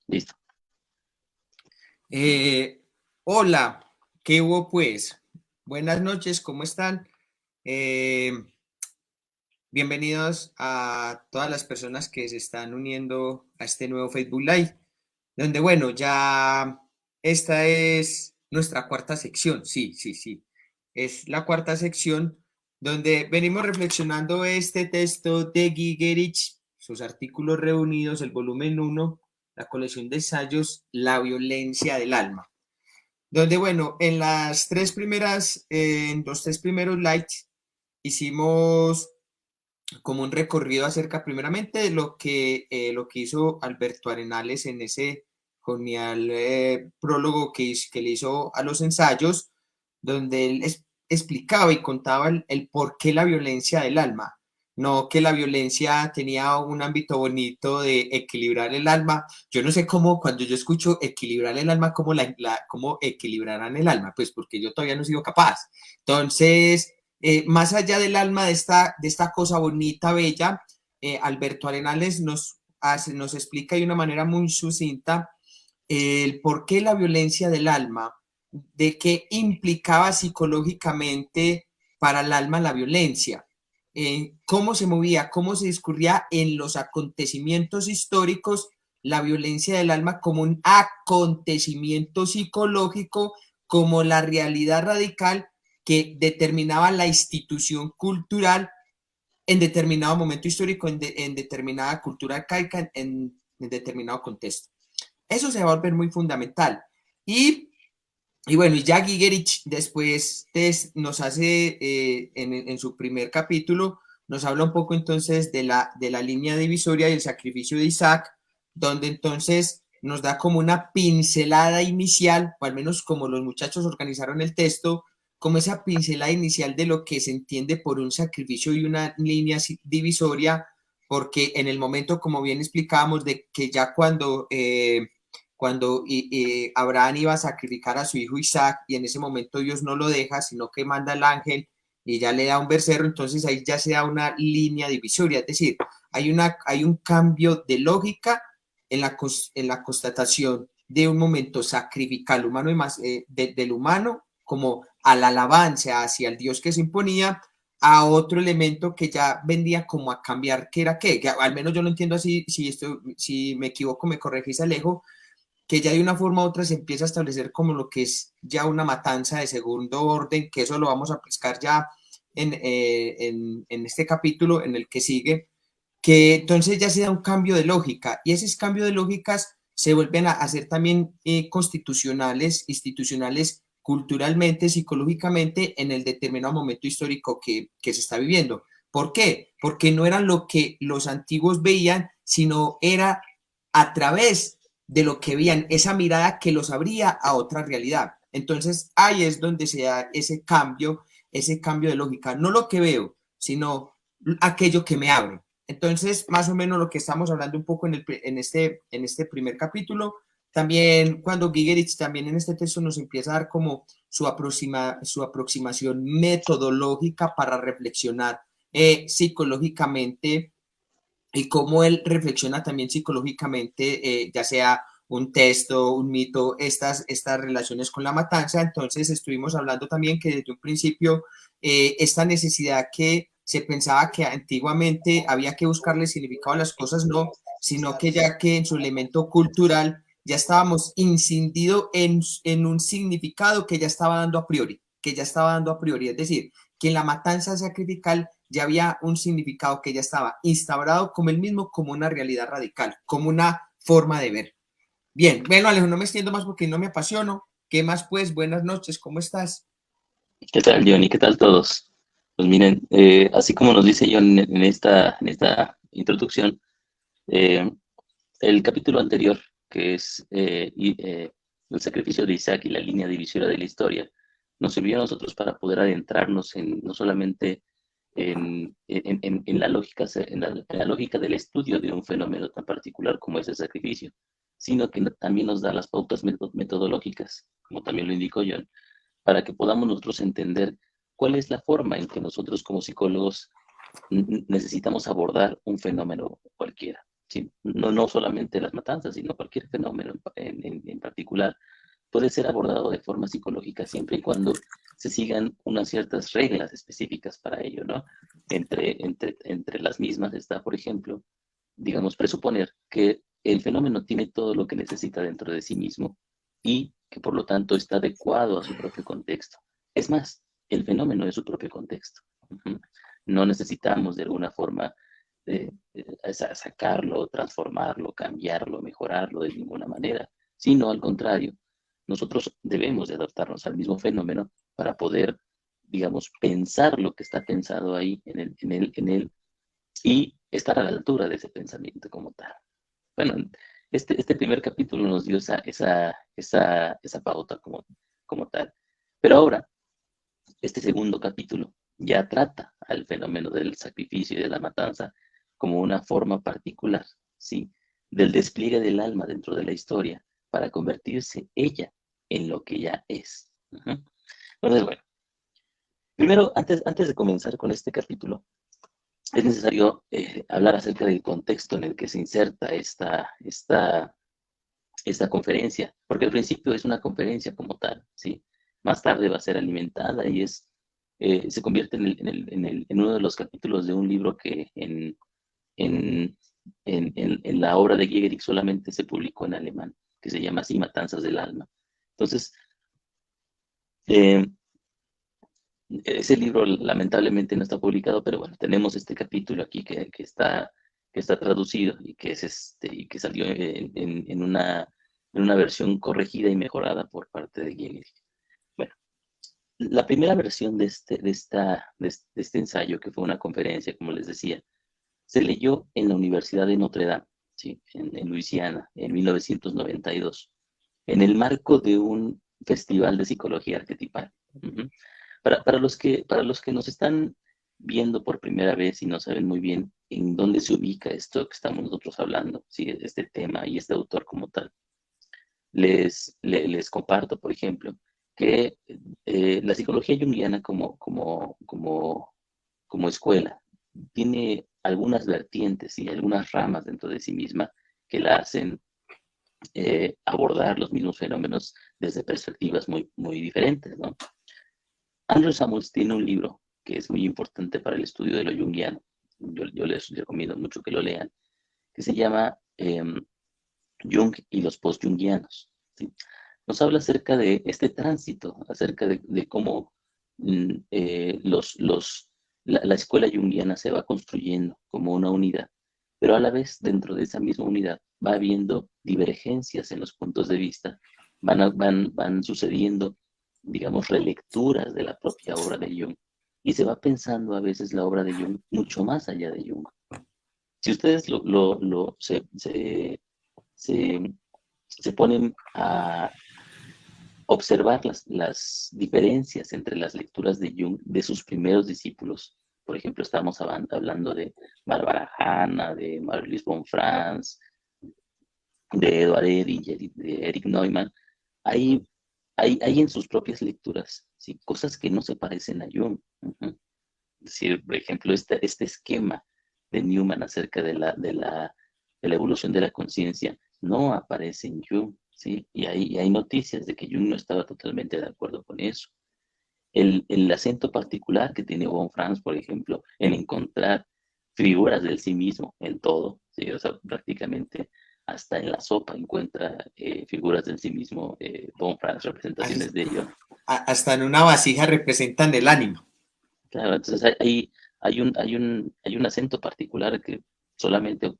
Listo. Eh, Hola, ¿qué hubo pues? Buenas noches, ¿cómo están? Eh, Bienvenidos a todas las personas que se están uniendo a este nuevo Facebook Live, donde bueno, ya esta es nuestra cuarta sección, sí, es la cuarta sección donde venimos reflexionando este texto de Gigerich, sus artículos reunidos, el volumen uno, la colección de ensayos, La violencia del alma. Donde, bueno, en los tres primeros likes hicimos como un recorrido acerca primeramente de lo que hizo Alberto Arenales en ese genial prólogo que le hizo a los ensayos, donde él explicaba y contaba el por qué la violencia del alma. No que la violencia tenía un ámbito bonito de equilibrar el alma. Yo no sé cómo, cuando yo escucho equilibrar el alma, cómo equilibrarán el alma, pues porque yo todavía no he sido capaz. Entonces, más allá del alma de esta cosa bonita, bella, Alberto Arenales nos explica de una manera muy sucinta el por qué la violencia del alma, de qué implicaba psicológicamente para el alma la violencia, cómo se movía, cómo se discurría en los acontecimientos históricos la violencia del alma como un acontecimiento psicológico, como la realidad radical que determinaba la institución cultural en determinado momento histórico, en determinada cultura arcaica, en determinado contexto. Eso se va a volver muy fundamental. Y bueno, y ya Gigerich después nos hace, en su primer capítulo, nos habla un poco entonces de la línea divisoria y el sacrificio de Isaac, donde entonces nos da como una pincelada inicial, o al menos como los muchachos organizaron el texto, como esa pincelada inicial de lo que se entiende por un sacrificio y una línea divisoria, porque en el momento, como bien explicábamos, de que ya cuando Abraham iba a sacrificar a su hijo Isaac y en ese momento Dios no lo deja, sino que manda al ángel y ya le da un becerro, entonces ahí ya se da una línea divisoria, es decir, hay un cambio de lógica en la constatación de un momento sacrificial humano y más del humano como a la alabanza hacia el Dios que se imponía a otro elemento que ya vendía como a cambiar, que era qué, que al menos yo lo entiendo así, si me equivoco me corregís Alejo, que ya de una forma u otra se empieza a establecer como lo que es ya una matanza de segundo orden, que eso lo vamos a pescar ya en este capítulo, en el que sigue, que entonces ya se da un cambio de lógica y esos cambios de lógicas se vuelven a hacer también constitucionales, institucionales, culturalmente, psicológicamente en el determinado momento histórico que se está viviendo. ¿Por qué? Porque no era lo que los antiguos veían, sino era a través de lo que veían, esa mirada que los abría a otra realidad. Entonces ahí es donde se da ese cambio de lógica, no lo que veo, sino aquello que me abre. Entonces, más o menos lo que estamos hablando un poco en este primer capítulo, también cuando Gigerich también en este texto nos empieza a dar como su aproximación metodológica para reflexionar psicológicamente y cómo él reflexiona también psicológicamente, ya sea un texto, un mito, estas relaciones con la matanza. Entonces estuvimos hablando también que desde un principio esta necesidad que se pensaba que antiguamente había que buscarle significado a las cosas, no, sino que ya que en su elemento cultural ya estábamos incidido en un significado que ya estaba dando a priori, que ya estaba dando a priori, es decir, que en la matanza sacrificial ya había un significado que ya estaba instaurado como el mismo, como una realidad radical, como una forma de ver. Bien, bueno, Alejo, no me extiendo más porque no me apasiono. ¿Qué más pues? Buenas noches, ¿cómo estás? ¿Qué tal, Johnny? ¿Qué tal todos? Pues miren, así como nos dice John en esta introducción, eh, el capítulo anterior, que es el sacrificio de Isaac y la línea divisoria de la historia, nos sirvió a nosotros para poder adentrarnos en no solamente en la lógica, en la lógica del estudio de un fenómeno tan particular como es el sacrificio, sino que también nos da las pautas metodológicas, como también lo indicó John, para que podamos nosotros entender cuál es la forma en que nosotros como psicólogos necesitamos abordar un fenómeno cualquiera. ¿sí? No solamente las matanzas, sino cualquier fenómeno en particular puede ser abordado de forma psicológica siempre y cuando se sigan unas ciertas reglas específicas para ello, ¿no? Entre las mismas está, por ejemplo, digamos, presuponer que el fenómeno tiene todo lo que necesita dentro de sí mismo y que por lo tanto está adecuado a su propio contexto. Es más, el fenómeno es su propio contexto. Ujú. No necesitamos de alguna forma sacarlo, transformarlo, cambiarlo, mejorarlo de ninguna manera, sino al contrario, nosotros debemos de adaptarnos al mismo fenómeno para poder, digamos, pensar lo que está pensado ahí en él y estar a la altura de ese pensamiento como tal. Bueno, este primer capítulo nos dio esa pauta como tal. Pero ahora, este segundo capítulo ya trata al fenómeno del sacrificio y de la matanza como una forma particular, ¿sí? Del despliegue del alma dentro de la historia para convertirse ella en lo que ya es. Ujú. Entonces, bueno, primero, antes de comenzar con este capítulo, es necesario hablar acerca del contexto en el que se inserta esta conferencia, porque al principio es una conferencia como tal, ¿sí? Más tarde va a ser alimentada y se convierte en uno de los capítulos de un libro que en, en la obra de Giegerich solamente se publicó en alemán, que se llama así Matanzas del Alma. Entonces, eh, ese libro lamentablemente no está publicado, pero bueno, tenemos este capítulo aquí que está traducido y y que salió en una versión corregida y mejorada por parte de Giegerich. Bueno, la primera versión de este ensayo, que fue una conferencia, como les decía, se leyó en la Universidad de Notre Dame, ¿sí? en Luisiana, en 1992, en el marco de un festival de psicología arquetipal. Ujú. Para los que nos están viendo por primera vez y no saben muy bien en dónde se ubica esto que estamos nosotros hablando, ¿sí? Este tema y este autor como tal, les comparto, por ejemplo, que la psicología junguiana como escuela tiene algunas vertientes y algunas ramas dentro de sí misma que la hacen abordar los mismos fenómenos desde perspectivas muy, muy diferentes, ¿no? Andrew Samuels tiene un libro que es muy importante para el estudio de lo junguiano. Yo les recomiendo mucho que lo lean, que se llama Jung y los post-jungianos, ¿sí? Nos habla acerca de este tránsito, acerca de cómo la escuela junguiana se va construyendo como una unidad, pero a la vez dentro de esa misma unidad va habiendo divergencias en los puntos de vista, van sucediendo, digamos, relecturas de la propia obra de Jung, y se va pensando a veces la obra de Jung mucho más allá de Jung. Si ustedes se, se ponen a observar las diferencias entre las lecturas de Jung de sus primeros discípulos. Por ejemplo, estamos hablando de Barbara Hanna, de Marie-Louise von Franz, de Edward Edinger y de Eric Neumann. Hay en sus propias lecturas, ¿sí? Cosas que no se parecen a Jung. Uh-huh. Es decir, por ejemplo, este esquema de Newman acerca de la evolución de la conciencia no aparece en Jung, ¿sí? Y hay noticias de que Jung no estaba totalmente de acuerdo con eso. El acento particular que tiene von Franz, por ejemplo, en encontrar figuras del sí mismo en todo, ¿sí? O sea, prácticamente hasta en la sopa encuentra figuras del sí mismo, von Franz, representaciones de ello. Hasta en una vasija representan el ánimo. Claro, entonces hay un acento particular que solamente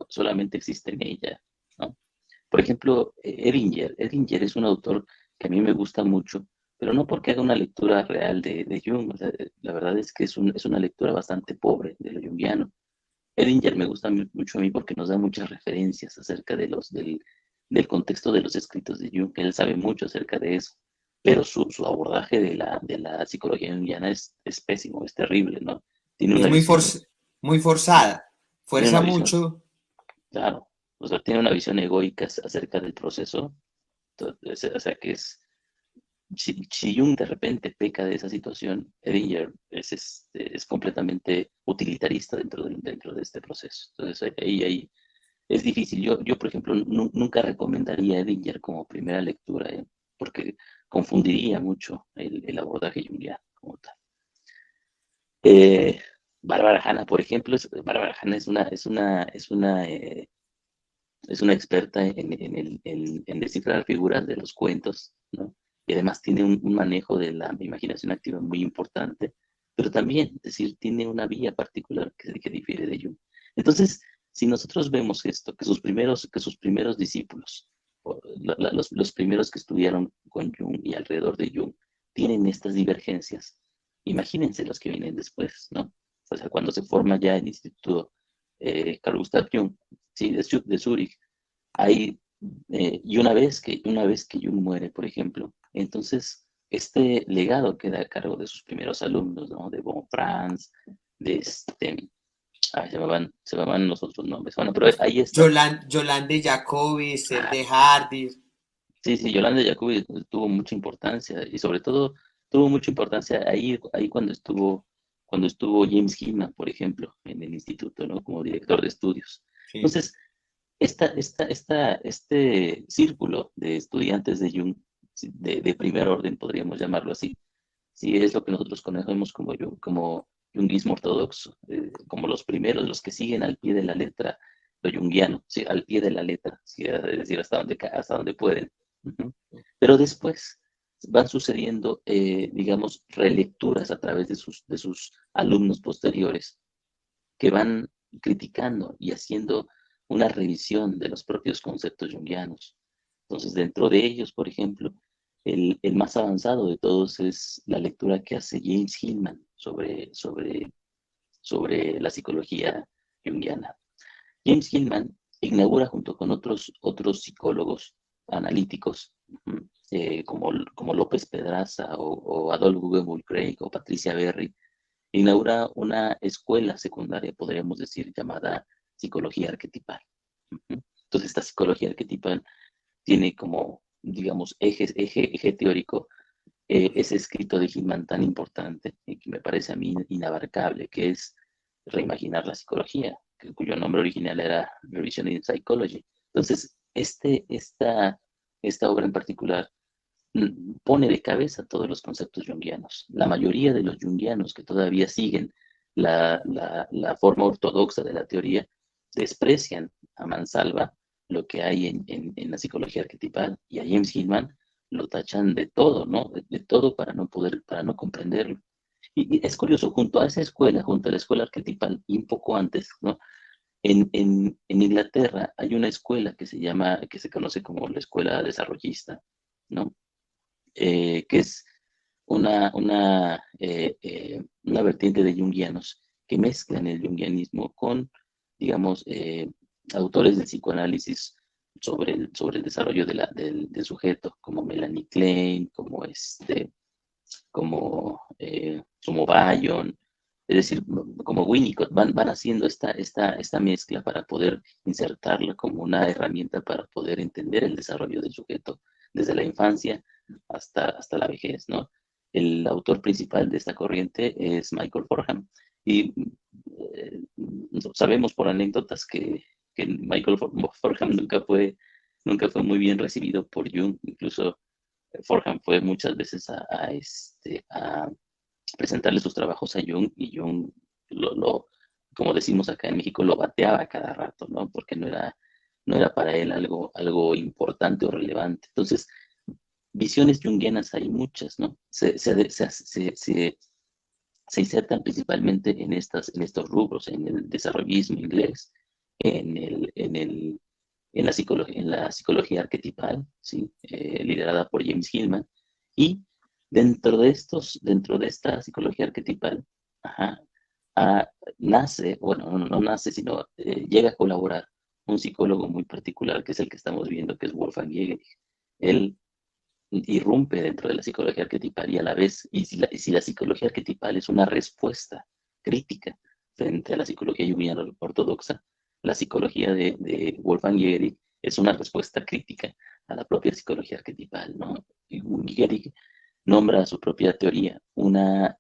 existe en ella, ¿no? Por ejemplo, Edinger. Edinger es un autor que a mí me gusta mucho, pero no porque haga una lectura real de Jung. O sea, la verdad es que es una lectura bastante pobre de lo junguiano. Edinger me gusta mucho a mí porque nos da muchas referencias acerca del contexto de los escritos de Jung. Él sabe mucho acerca de eso, pero su abordaje de la psicología junguiana es pésimo, es terrible, ¿no? Tiene Es una visión, muy sí, forzada, tiene fuerza una visión, mucho. claro, o sea, tiene una visión egoica acerca del proceso. Entonces, o sea, si Jung de repente peca de esa situación, Edinger es completamente utilitarista dentro de este proceso. Entonces, ahí es difícil. Yo por ejemplo, nunca recomendaría Edinger como primera lectura, porque confundiría mucho el abordaje junguiano como tal. Eh, Bárbara Hanna, por ejemplo, Bárbara Hanna es una experta en descifrar figuras de los cuentos, ¿no? Y además tiene un manejo de la imaginación activa muy importante, pero también, es decir, tiene una vía particular que difiere de Jung. Entonces, si nosotros vemos esto, que sus primeros discípulos, los primeros que estudiaron con Jung y alrededor de Jung, tienen estas divergencias, imagínense los que vienen después, ¿no? O sea, cuando se forma ya el Instituto Carl Gustav Jung, sí, de Zúrich, hay, y una vez que Jung muere, por ejemplo, entonces este legado queda a cargo de sus primeros alumnos, ¿no? De von Franz, de se me van los otros nombres. Bueno, pero ahí están. Yolande Jacobi, Ser Ah, de Hardy. sí, sí, Yolanda Jacobi tuvo mucha importancia y sobre todo tuvo mucha importancia ahí cuando estuvo James Hillman, por ejemplo, en el instituto, ¿no? Como director de estudios. Sí. Entonces, este círculo de estudiantes de Jung, sí, de primer orden, podríamos llamarlo así, sí es lo que nosotros conocemos como junguismo ortodoxo, como los primeros, los que siguen al pie de la letra lo junguiano, sí, al pie de la letra, sí, es decir, hasta donde pueden. Ujú. Pero después van sucediendo, digamos, relecturas a través de sus alumnos posteriores que van criticando y haciendo una revisión de los propios conceptos junguianos. Entonces, dentro de ellos, por ejemplo, el más avanzado de todos es la lectura que hace James Hillman sobre la psicología junguiana. James Hillman inaugura junto con otros psicólogos analíticos, como López Pedraza o Adolf Guggenheim Craig o Patricia Berry, inaugura una escuela secundaria, podríamos decir, llamada psicología arquetipal. Entonces, esta psicología arquetipal tiene como, digamos, eje teórico ese escrito de Hillman tan importante y que me parece a mí inabarcable, que es reimaginar la psicología, cuyo nombre original era Revisioning Psychology. Entonces, esta obra en particular pone de cabeza todos los conceptos junguianos. La mayoría de los junguianos que todavía siguen la forma ortodoxa de la teoría desprecian a mansalva lo que hay en la psicología arquetipal y a James Hillman lo tachan de todo, ¿no? De todo para no comprenderlo. Y es curioso, junto a esa escuela, junto a la escuela arquetipal y un poco antes, ¿no? En Inglaterra hay una escuela que se conoce como la escuela desarrollista, ¿no? Que es una vertiente de junguianos que mezclan el junguianismo con, digamos, autores del psicoanálisis sobre el desarrollo del sujeto, como Melanie Klein, como Bayon, es decir, como Winnicott, van haciendo esta mezcla para poder insertarla como una herramienta para poder entender el desarrollo del sujeto desde la infancia hasta la vejez, ¿no? El autor principal de esta corriente es Michael Forham y eh, sabemos por anécdotas que Michael Forham nunca fue muy bien recibido por Jung, incluso Forham fue muchas veces a presentarle sus trabajos a Jung y Jung, como decimos acá en México, lo bateaba cada rato, ¿no? Porque no era para él algo importante o relevante. Entonces, visiones junguianas hay muchas, ¿no? Se insertan principalmente en estos rubros, en el desarrollismo inglés, en la psicología arquetipal, ¿sí? Liderada por James Hillman, y dentro de esta psicología arquetipal, ajá, nace, bueno, no nace, sino llega a colaborar un psicólogo muy particular, que es el que estamos viendo, que es Wolfgang Jägerich. Él irrumpe dentro de la psicología arquetipal y a la vez, y si la psicología arquetipal es una respuesta crítica frente a la psicología junguiana ortodoxa, la psicología de Wolfgang Jägerich es una respuesta crítica a la propia psicología arquetipal, ¿no? Y Jägerich nombra a su propia teoría una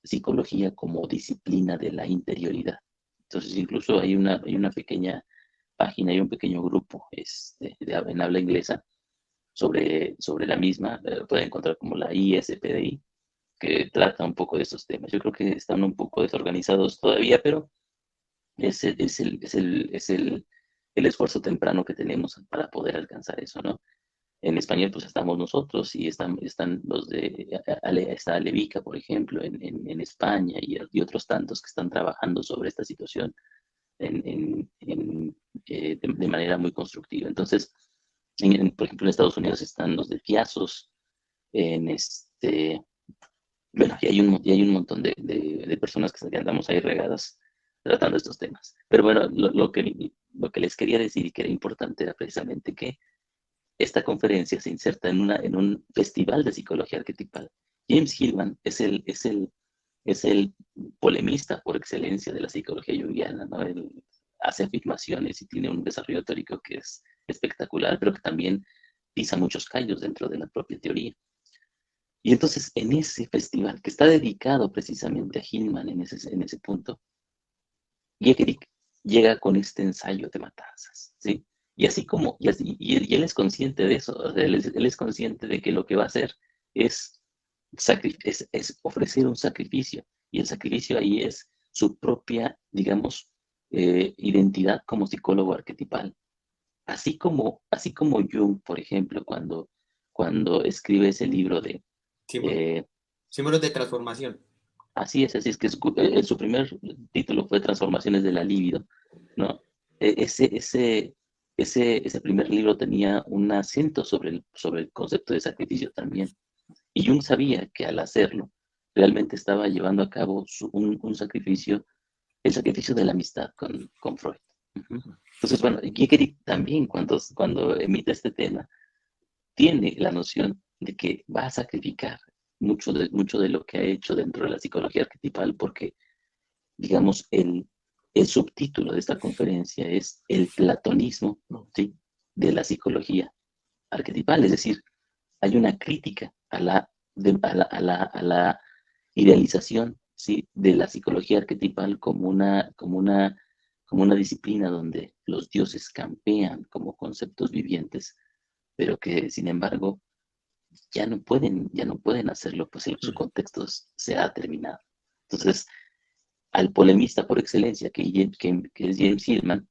psicología como disciplina de la interioridad. Entonces, incluso hay una pequeña página y un pequeño grupo en habla inglesa sobre la misma. Pueden encontrar como la ISPDI, que trata un poco de estos temas. Yo creo que están un poco desorganizados todavía, pero es el esfuerzo temprano que tenemos para poder alcanzar eso, ¿no? En español, pues estamos nosotros y están los está Alevica, por ejemplo, en España y otros tantos que están trabajando sobre esta situación de manera muy constructiva. Entonces, por ejemplo, en Estados Unidos están los de FIASOS, en bueno, y hay un montón de personas que andamos ahí regadas tratando estos temas. Pero bueno, lo que les quería decir y que era importante era precisamente que esta conferencia se inserta en un festival de psicología arquetipal. James Hillman es el polemista por excelencia de la psicología junguiana, ¿no? Él hace afirmaciones y tiene un desarrollo teórico que es espectacular, pero que también pisa muchos callos dentro de la propia teoría. Y entonces, en ese festival que está dedicado precisamente a Hillman en ese punto, Giegerich llega con este ensayo de matanzas, ¿sí? Y él es consciente de eso, o sea, él es consciente de que lo que va a hacer es, es ofrecer un sacrificio, y el sacrificio ahí es su propia, digamos, identidad como psicólogo arquetipal. Así como Jung, por ejemplo, cuando escribe ese libro de, Símbolos, eh, símbolos de transformación. así es que su primer título fue Transformaciones de la libido, ¿no? Ese primer libro tenía un acento sobre el concepto de sacrificio también. Y Jung sabía que al hacerlo, realmente estaba llevando a cabo un sacrificio, el sacrificio de la amistad con Freud. Ujú. Entonces, bueno, Giegerich también cuando emite este tema, tiene la noción de que va a sacrificar mucho de lo que ha hecho dentro de la psicología arquetipal, porque, digamos, el subtítulo de esta conferencia es el platonismo, ¿no? ¿Sí? De la psicología arquetipal, es decir, hay una crítica a la idealización, ¿sí? De la psicología arquetipal como una disciplina donde los dioses campean como conceptos vivientes, pero que sin embargo ya no pueden hacerlo, pues su contexto se ha terminado. Entonces, al polemista por excelencia, que es James Hillman,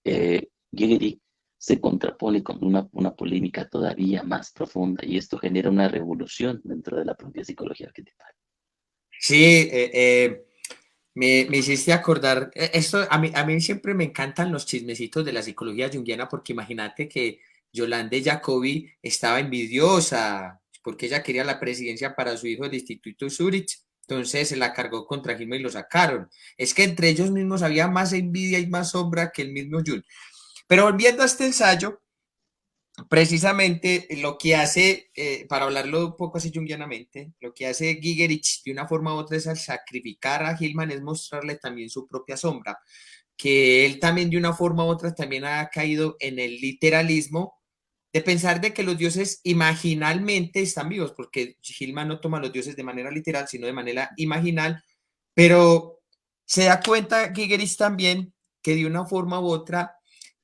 Gehrig se contrapone con una polémica todavía más profunda, y esto genera una revolución dentro de la propia psicología arquetipal. Sí, me hiciste acordar, esto a mí siempre me encantan los chismecitos de la psicología junguiana, porque imagínate que Yolande Jacobi estaba envidiosa porque ella quería la presidencia para su hijo del Instituto Zurich, entonces se la cargó contra Gilma y lo sacaron. Es que entre ellos mismos había más envidia y más sombra que el mismo Jung. Pero volviendo a este ensayo, precisamente lo que hace, para hablarlo un poco así junguianamente, lo que hace Gigerich de una forma u otra es al sacrificar a Hillman, es mostrarle también su propia sombra, que él también de una forma u otra también ha caído en el literalismo de pensar de que los dioses imaginalmente están vivos, porque Hillman no toma a los dioses de manera literal, sino de manera imaginal, pero se da cuenta Gigerich también que de una forma u otra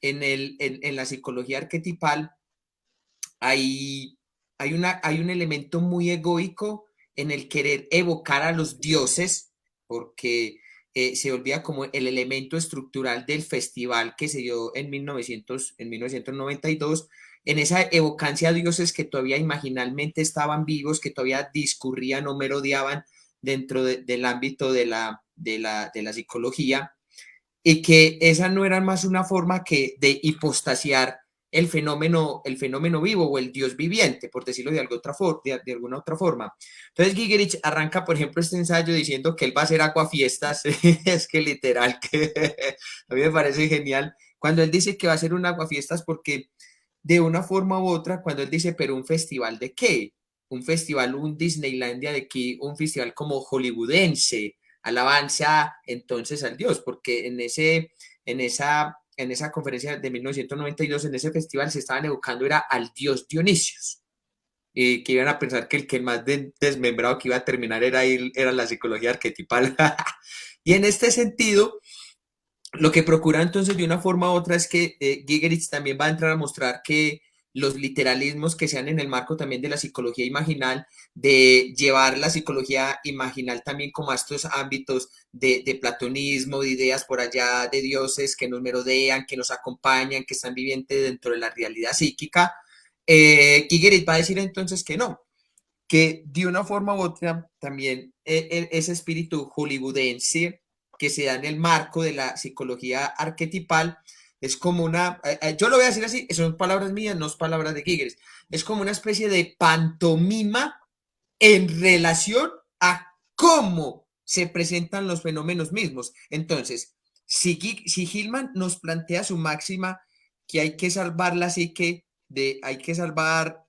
en la psicología arquetipal hay un elemento muy egoico en el querer evocar a los dioses, porque se olvida como el elemento estructural del festival que se dio en 1992, en esa evocancia a dioses que todavía imaginalmente estaban vivos, que todavía discurrían o merodeaban dentro del ámbito de la psicología, y que esa no era más una forma que de hipostasiar el fenómeno vivo o el Dios viviente, por decirlo de alguna otra forma. Entonces Gigerich arranca, por ejemplo, este ensayo diciendo que él va a hacer aguafiestas, es que literal, que a mí me parece genial, cuando él dice que va a hacer un aguafiestas, porque de una forma u otra, cuando él dice, pero un festival de qué? Un festival, un Disneylandia de aquí, un festival como hollywoodense, alabanza entonces al Dios, porque en esa conferencia de 1992, en ese festival, se estaban evocando era al Dios Dionisios, y que iban a pensar que el que más desmembrado que iba a terminar era la psicología arquetipal. Y en este sentido, Lo que procura entonces de una forma u otra es que Gigerich también va a entrar a mostrar que los literalismos que sean en el marco también de la psicología imaginal, de llevar la psicología imaginal también como a estos ámbitos de platonismo, de ideas por allá de dioses que nos merodean, que nos acompañan, que están vivientes dentro de la realidad psíquica. Gigerich va a decir entonces que no, que de una forma u otra también ese espíritu hollywoodense que se da en el marco de la psicología arquetipal es como una, yo lo voy a decir así, son palabras mías, no son palabras de Gigeres, es como una especie de pantomima en relación a cómo se presentan los fenómenos mismos. Entonces, si Hillman nos plantea su máxima que hay que salvar la psique, hay que salvar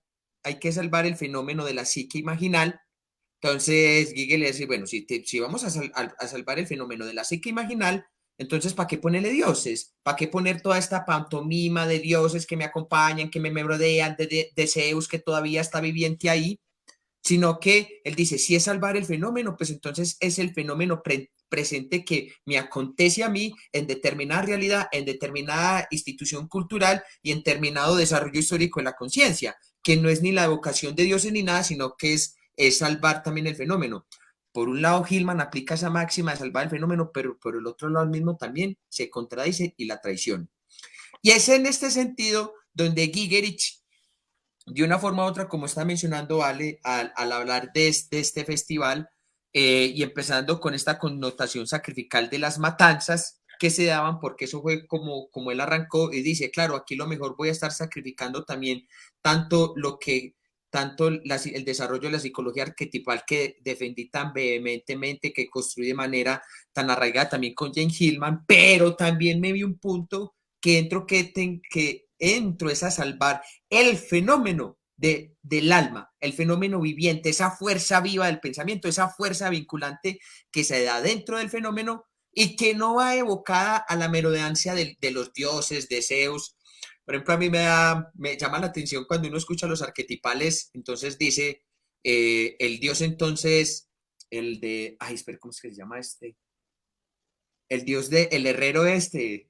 el fenómeno de la psique imaginal, entonces Giger le dice, bueno, si vamos a salvar el fenómeno de la psique imaginal, entonces ¿para qué ponerle dioses? ¿Para qué poner toda esta pantomima de dioses que me acompañan, que me rodean, de Zeus que todavía está viviente ahí? Sino que él dice, si es salvar el fenómeno, pues entonces es el fenómeno presente que me acontece a mí en determinada realidad, en determinada institución cultural y en determinado desarrollo histórico de la conciencia, que no es ni la evocación de dioses ni nada, sino que es salvar también el fenómeno. Por un lado, Hillman aplica esa máxima de salvar el fenómeno, pero por el otro lado mismo también se contradice y la traiciona. Y es en este sentido donde Gigerich de una forma u otra, como está mencionando Ale, al hablar de este festival y empezando con esta connotación sacrificial de las matanzas que se daban, porque eso fue como él arrancó y dice, claro, aquí lo mejor voy a estar sacrificando también tanto el desarrollo de la psicología arquetipal que defendí tan vehementemente, que construí de manera tan arraigada también con Jane Hillman, pero también me vi un punto que entro es a salvar el fenómeno del alma, el fenómeno viviente, esa fuerza viva del pensamiento, esa fuerza vinculante que se da dentro del fenómeno y que no va evocada a la merodeancia de los dioses, de Zeus. Por ejemplo, a mí me llama la atención cuando uno escucha los arquetipales, entonces dice el dios entonces, el de, ay, espera, ¿cómo es que se llama este? El dios de, el herrero este,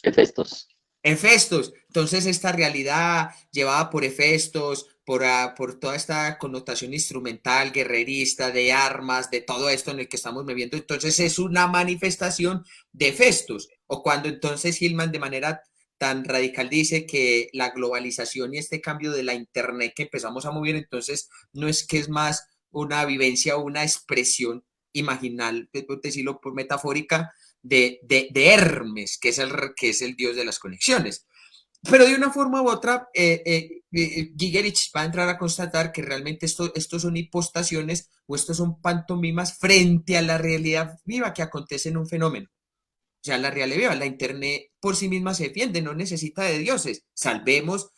Hefestos. Hefestos. Entonces, esta realidad llevada por Hefestos, por toda esta connotación instrumental, guerrerista, de armas, de todo esto en el que estamos viviendo, entonces es una manifestación de Hefestos. O cuando entonces Hillman de manera tan radical dice que la globalización y este cambio de la Internet que empezamos a mover, entonces no es que es más una vivencia o una expresión imaginal, decirlo por metafórica, de Hermes, que es el dios de las conexiones. Pero de una forma u otra, Gigerich va a entrar a constatar que realmente estos son hipostaciones o estos son pantomimas frente a la realidad viva que acontece en un fenómeno. O sea, la realidad viva, la Internet por sí misma se defiende, no necesita de dioses. Salvemos,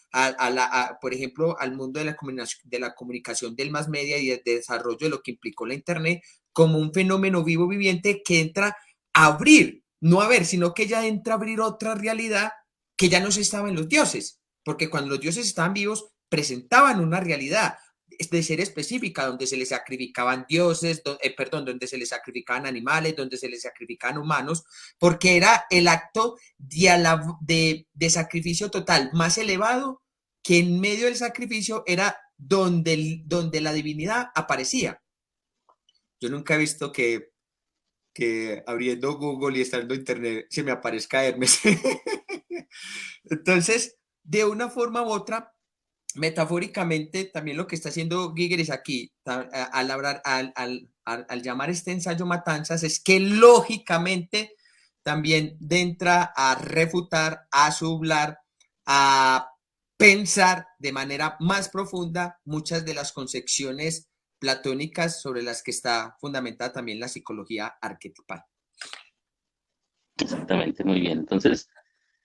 por ejemplo, al mundo de la comunicación del más media y del desarrollo de lo que implicó la Internet como un fenómeno vivo viviente que entra a abrir, no a ver, sino que ya entra a abrir otra realidad que ya no se estaba en los dioses, porque cuando los dioses estaban vivos presentaban una realidad de ser específica, donde se les sacrificaban dioses, perdón, donde se les sacrificaban animales, donde se les sacrificaban humanos, porque era el acto de sacrificio total más elevado que en medio del sacrificio era donde la divinidad aparecía. Yo nunca he visto que abriendo Google y estando en Internet se me aparezca Hermes. Entonces, de una forma u otra, metafóricamente, también lo que está haciendo Gigeres aquí, al, hablar, al llamar este ensayo matanzas, es que lógicamente también entra a refutar, a sublar, a pensar de manera más profunda muchas de las concepciones platónicas sobre las que está fundamentada también la psicología arquetipal. Exactamente, muy bien. Entonces,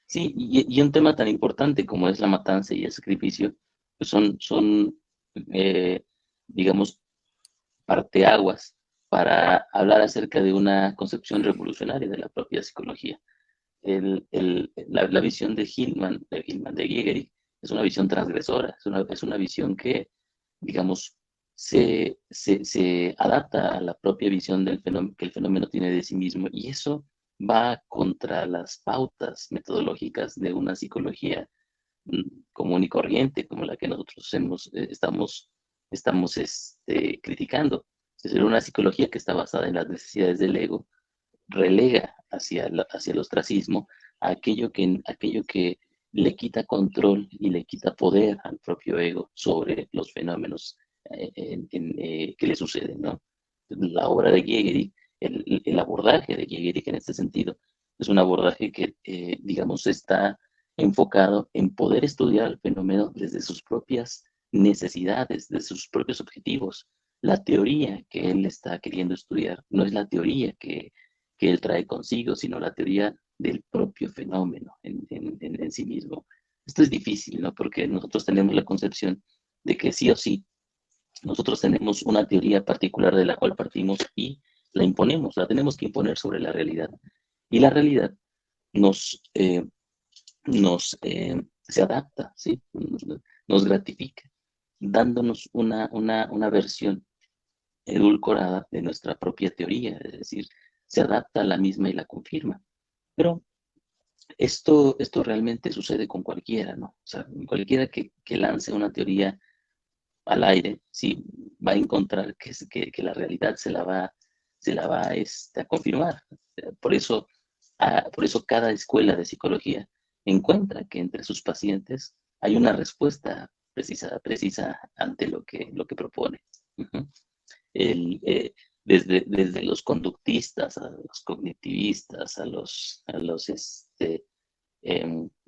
sí, y un tema tan importante como es la matanza y el sacrificio, pues son digamos, parteaguas para hablar acerca de una concepción revolucionaria de la propia psicología. La visión de Gigery, es una visión transgresora, es una visión que, digamos, se adapta a la propia visión del fenómeno, que el fenómeno tiene de sí mismo, y eso va contra las pautas metodológicas de una psicología común y corriente, como la que nosotros estamos criticando. Es decir, una psicología que está basada en las necesidades del ego relega hacia el ostracismo aquello que le quita control y le quita poder al propio ego sobre los fenómenos que le suceden, ¿no? La obra de Gehrig, el abordaje de Gehrig en este sentido, es un abordaje que, digamos, está enfocado en poder estudiar el fenómeno desde sus propias necesidades, desde sus propios objetivos. La teoría que él está queriendo estudiar no es la teoría que él trae consigo, sino la teoría del propio fenómeno en sí mismo. Esto es difícil, ¿no? Porque nosotros tenemos la concepción de que sí o sí, nosotros tenemos una teoría particular de la cual partimos y la imponemos, la tenemos que imponer sobre la realidad. Y la realidad nos, se adapta, ¿sí? Nos gratifica, dándonos una versión edulcorada de nuestra propia teoría, es decir, se adapta a la misma y la confirma. Pero esto realmente sucede con cualquiera, ¿no? O sea, cualquiera que lance una teoría al aire, sí, va a encontrar que la realidad se la va a confirmar. Por eso cada escuela de psicología encuentra que entre sus pacientes hay una respuesta precisa ante lo que propone. Uh-huh. el, eh, desde los conductistas a los cognitivistas, a los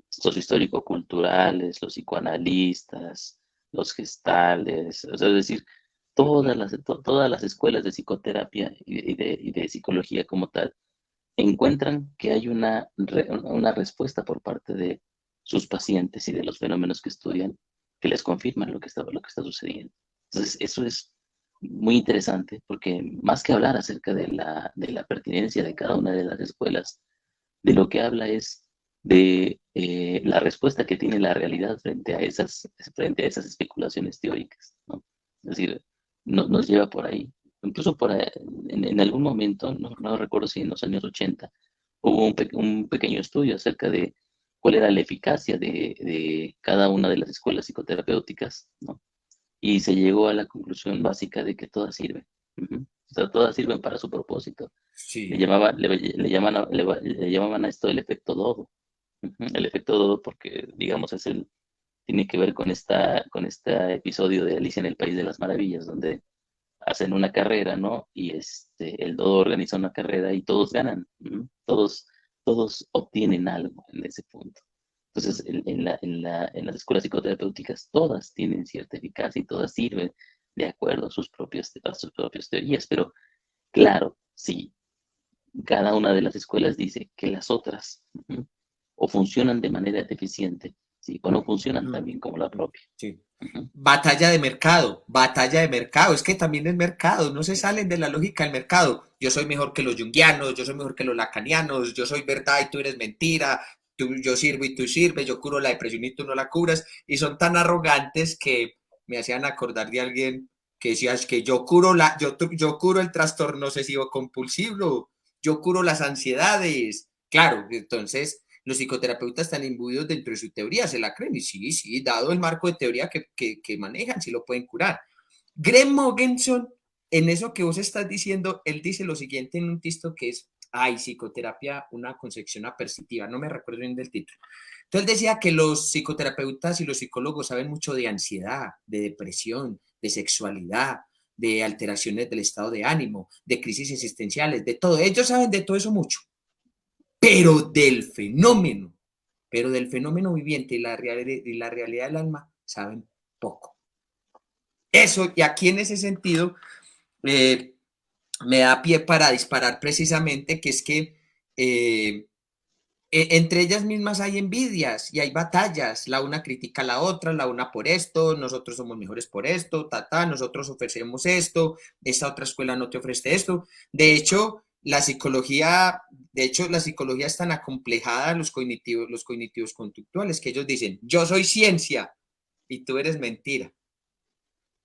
sociohistórico-culturales, los psicoanalistas, los gestales, o sea, es decir, todas las escuelas de psicoterapia y de psicología como tal encuentran que hay una respuesta por parte de sus pacientes y de los fenómenos que estudian que les confirman lo que está sucediendo. Entonces, eso es muy interesante porque más que hablar acerca de la pertinencia de cada una de las escuelas, de lo que habla es de la respuesta que tiene la realidad frente a esas especulaciones teóricas, ¿no? Es decir, nos lleva por ahí. Incluso en algún momento, no recuerdo si en los años 80, hubo un pequeño estudio acerca de cuál era la eficacia de cada una de las escuelas psicoterapéuticas, ¿no? Y se llegó a la conclusión básica de que todas sirven. Ujú. O sea, todas sirven para su propósito. Le Sí. llamaban, le llamaban a esto el efecto dodo. Ujú. El efecto dodo porque, digamos, tiene que ver con este episodio de Alicia en el País de las Maravillas, donde hacen una carrera, ¿no? Y el dodo organiza una carrera y todos ganan. Ujú. Todos obtienen algo en ese punto. Entonces, en las escuelas psicoterapéuticas, todas tienen cierta eficacia y todas sirven de acuerdo a sus propias teorías, pero claro, sí, cada una de las escuelas dice que las otras o funcionan de manera deficiente, ¿sí? O no funcionan tan bien como la propia. Sí. Ujú. Batalla de mercado, es que también es mercado, no se salen de la lógica del mercado. Yo soy mejor que los junguianos, yo soy mejor que los lacanianos, yo soy verdad y tú eres mentira, yo sirvo y tú sirves, yo curo la depresión y tú no la curas, y son tan arrogantes que me hacían acordar de alguien que decía, es que yo curo el trastorno obsesivo compulsivo, yo curo las ansiedades. Claro, entonces los psicoterapeutas están imbuidos dentro de su teoría, se la creen y sí, sí, dado el marco de teoría que manejan, sí lo pueden curar. Greg Mogenson, en eso que vos estás diciendo, él dice lo siguiente en un texto que es, psicoterapia, una concepción apercitiva, no me recuerdo bien del título. Entonces él decía que los psicoterapeutas y los psicólogos saben mucho de ansiedad, de depresión, de sexualidad, de alteraciones del estado de ánimo, de crisis existenciales, de todo. Ellos saben de todo eso mucho, pero del fenómeno, pero del fenómeno viviente y la realidad del alma saben poco. Eso, y aquí en ese sentido, eh, me da pie para disparar precisamente, que es que entre ellas mismas hay envidias y hay batallas, la una critica a la otra, la una por esto, nosotros somos mejores por esto, nosotros ofrecemos esto, esta otra escuela no te ofrece esto. De hecho, la psicología es tan acomplejada, los cognitivos conductuales, que ellos dicen, yo soy ciencia y tú eres mentira.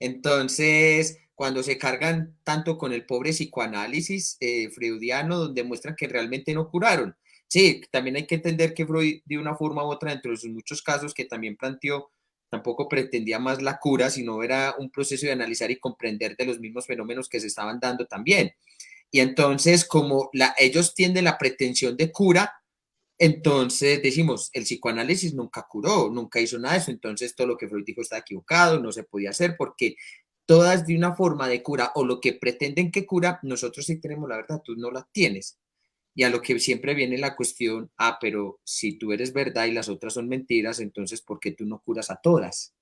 Entonces, cuando se cargan tanto con el pobre psicoanálisis freudiano, donde muestran que realmente no curaron. Sí, también hay que entender que Freud, de una forma u otra, dentro de sus muchos casos que también planteó, tampoco pretendía más la cura, sino era un proceso de analizar y comprender de los mismos fenómenos que se estaban dando también. Y entonces, como ellos tienden la pretensión de cura, entonces decimos, el psicoanálisis nunca curó, nunca hizo nada de eso, entonces todo lo que Freud dijo está equivocado, no se podía hacer porque todas de una forma de cura o lo que pretenden que cura, nosotros sí tenemos la verdad, tú no la tienes. Y a lo que siempre viene la cuestión, pero si tú eres verdad y las otras son mentiras, entonces ¿por qué tú no curas a todas?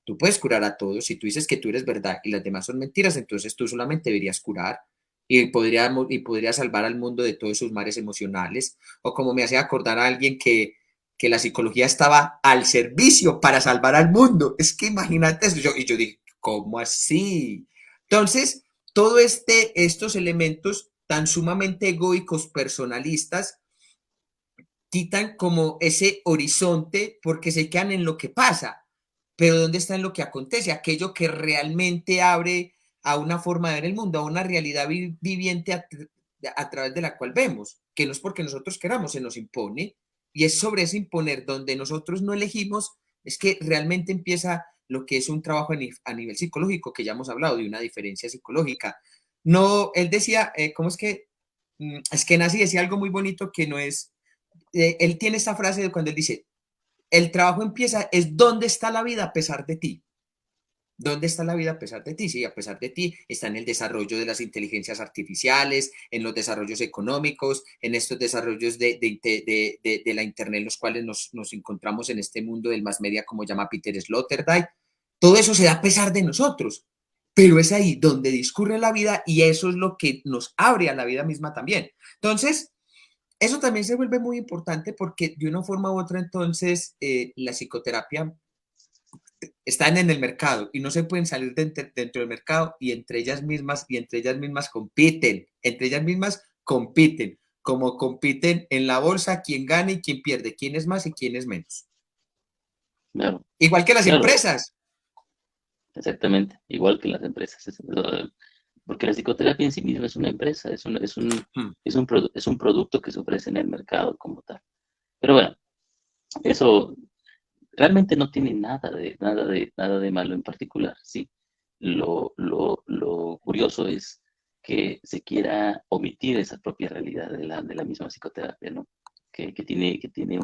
Tú puedes curar a todos. Si tú dices que tú eres verdad y las demás son mentiras, entonces tú solamente deberías curar y podría salvar al mundo de todos sus mares emocionales. O como me hace acordar a alguien que la psicología estaba al servicio para salvar al mundo. Es que imagínate eso. Y yo dije, ¿cómo así? Entonces, todos estos elementos tan sumamente egoicos, personalistas, quitan como ese horizonte porque se quedan en lo que pasa, pero ¿dónde está en lo que acontece? Aquello que realmente abre a una forma de ver el mundo, a una realidad viviente a través de la cual vemos, que no es porque nosotros queramos, se nos impone, y es sobre ese imponer donde nosotros no elegimos, es que realmente empieza lo que es un trabajo a nivel psicológico, que ya hemos hablado de una diferencia psicológica. No, él decía, ¿cómo es que? Es que Nazi decía algo muy bonito que no es, él tiene esta frase de cuando él dice, el trabajo empieza, es dónde está la vida a pesar de ti. ¿Dónde está la vida a pesar de ti? Sí, a pesar de ti está en el desarrollo de las inteligencias artificiales, en los desarrollos económicos, en estos desarrollos de la Internet, en los cuales nos encontramos en este mundo del más media, como llama Peter Sloterdijk. Todo eso se da a pesar de nosotros, pero es ahí donde discurre la vida y eso es lo que nos abre a la vida misma también. Entonces, eso también se vuelve muy importante porque de una forma u otra entonces la psicoterapia están en el mercado y no se pueden salir dentro del mercado y entre ellas mismas compiten, entre ellas mismas compiten, como compiten en la bolsa quién gana y quién pierde, quién es más y quién es menos. Claro, Igual que las claro, empresas. exactamente, igual que las empresas. Porque la psicoterapia en sí misma es una empresa, Hmm. es un producto que se ofrece en el mercado como tal. Pero bueno, eso realmente no tiene nada de malo en particular, sí. Lo curioso es que se quiera omitir esa propia realidad de la misma psicoterapia, ¿no? Que tiene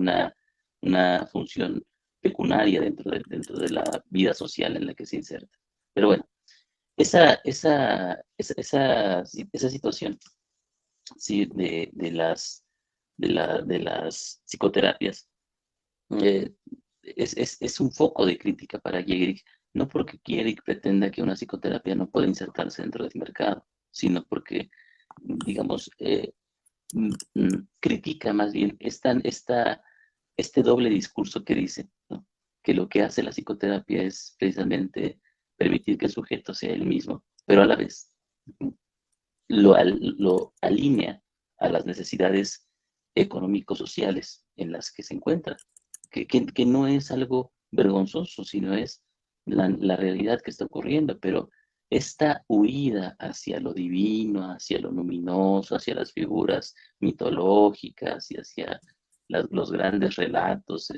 una función peculiar dentro de la vida social en la que se inserta. Pero bueno, esa situación, sí, de las psicoterapias, eh, es un foco de crítica para Gierig, no porque Gierig pretenda que una psicoterapia no puede insertarse dentro del mercado, sino porque, digamos, critica más bien este doble discurso que dice, ¿no? Que lo que hace la psicoterapia es precisamente permitir que el sujeto sea él mismo, pero a la vez lo alinea a las necesidades económico-sociales en las que se encuentra, que no es algo vergonzoso, sino es la realidad que está ocurriendo, pero esta huida hacia lo divino, hacia lo luminoso, hacia las figuras mitológicas y hacia los grandes relatos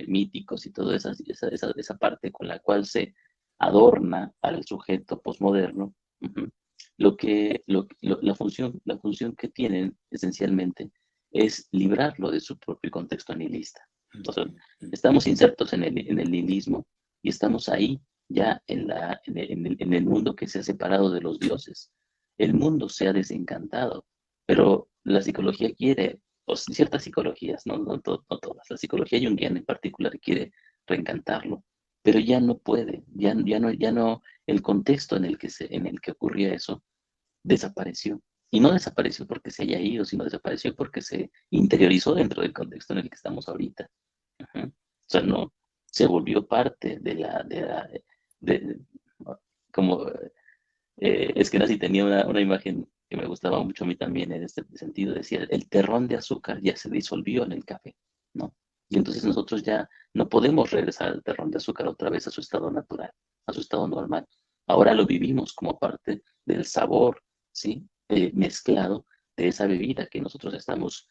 míticos y toda esa parte con la cual se adorna al sujeto posmoderno. Uh-huh. La función que tienen esencialmente es librarlo de su propio contexto nihilista. Entonces, estamos insertos en el nihilismo y estamos ahí ya en el mundo que se ha separado de los dioses. El mundo se ha desencantado, pero la psicología quiere, o ciertas psicologías, no todas, la psicología junguiana en particular quiere reencantarlo, pero ya no puede, ya no, el contexto en el que ocurría eso desapareció. Y no desapareció porque se haya ido, sino desapareció porque se interiorizó dentro del contexto en el que estamos ahorita. Ajá. O sea, no se volvió parte de- como es que Nasi tenía una imagen que me gustaba mucho a mí también en este sentido, decía, el terrón de azúcar ya se disolvió en el café, ¿no? Y entonces nosotros ya no podemos regresar al terrón de azúcar otra vez a su estado natural, a su estado normal. ahora lo vivimos como parte del sabor, ¿sí? Mezclado de esa bebida que nosotros estamos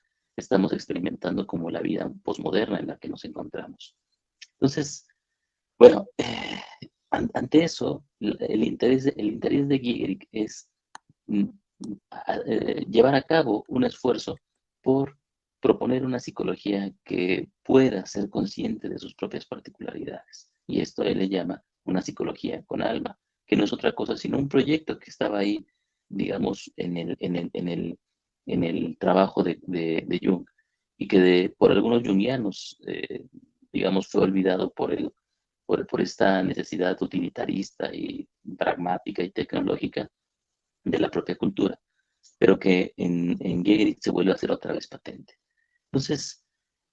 experimentando como la vida posmoderna en la que nos encontramos. Entonces, bueno, ante eso, el interés de Gierig es mm, llevar a cabo un esfuerzo por proponer una psicología que pueda ser consciente de sus propias particularidades. Y esto él le llama una psicología con alma, que no es otra cosa sino un proyecto que estaba ahí, digamos, en el trabajo de Jung, y que por algunos jungianos, digamos, fue olvidado por esta necesidad utilitarista y pragmática y tecnológica de la propia cultura, pero que en Gehrig se vuelve a hacer otra vez patente. Entonces,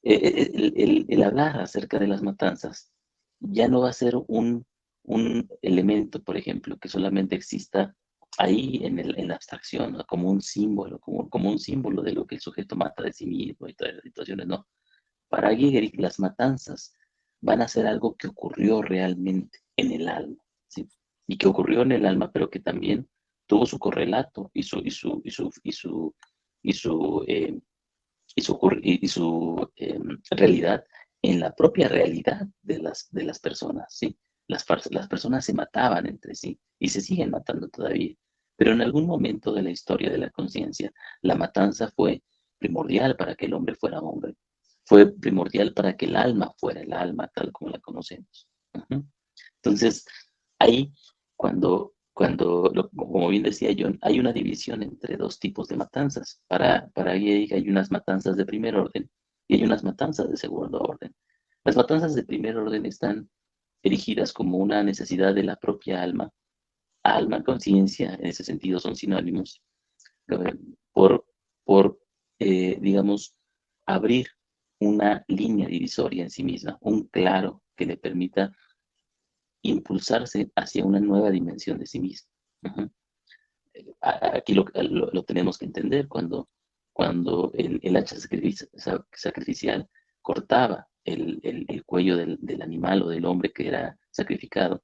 el hablar acerca de las matanzas ya no va a ser un elemento, por ejemplo, que solamente exista ahí en la abstracción, ¿no? Como un símbolo, como un símbolo de lo que el sujeto mata de sí mismo y todas las situaciones, no. Para Gehrig, las matanzas van a ser algo que ocurrió realmente en el alma, ¿sí? Y que ocurrió en el alma, pero que también tuvo su correlato y su realidad en la propia realidad de las personas, ¿sí? Las personas se mataban entre sí y se siguen matando todavía, pero en algún momento de la historia de la conciencia, la matanza fue primordial para que el hombre fuera hombre, fue primordial para que el alma fuera el alma tal como la conocemos. Ujú. Entonces, ahí, como bien decía John, hay una división entre dos tipos de matanzas. Para Gehrig hay unas matanzas de primer orden y hay unas matanzas de segundo orden. Las matanzas de primer orden están erigidas como una necesidad de la propia alma. Alma, conciencia, en ese sentido son sinónimos, eh, por, digamos, abrir una línea divisoria en sí misma, un claro que le permita impulsarse hacia una nueva dimensión de sí mismo. Ujú. Aquí lo tenemos que entender cuando el hacha sacrificial cortaba el cuello del animal o del hombre que era sacrificado.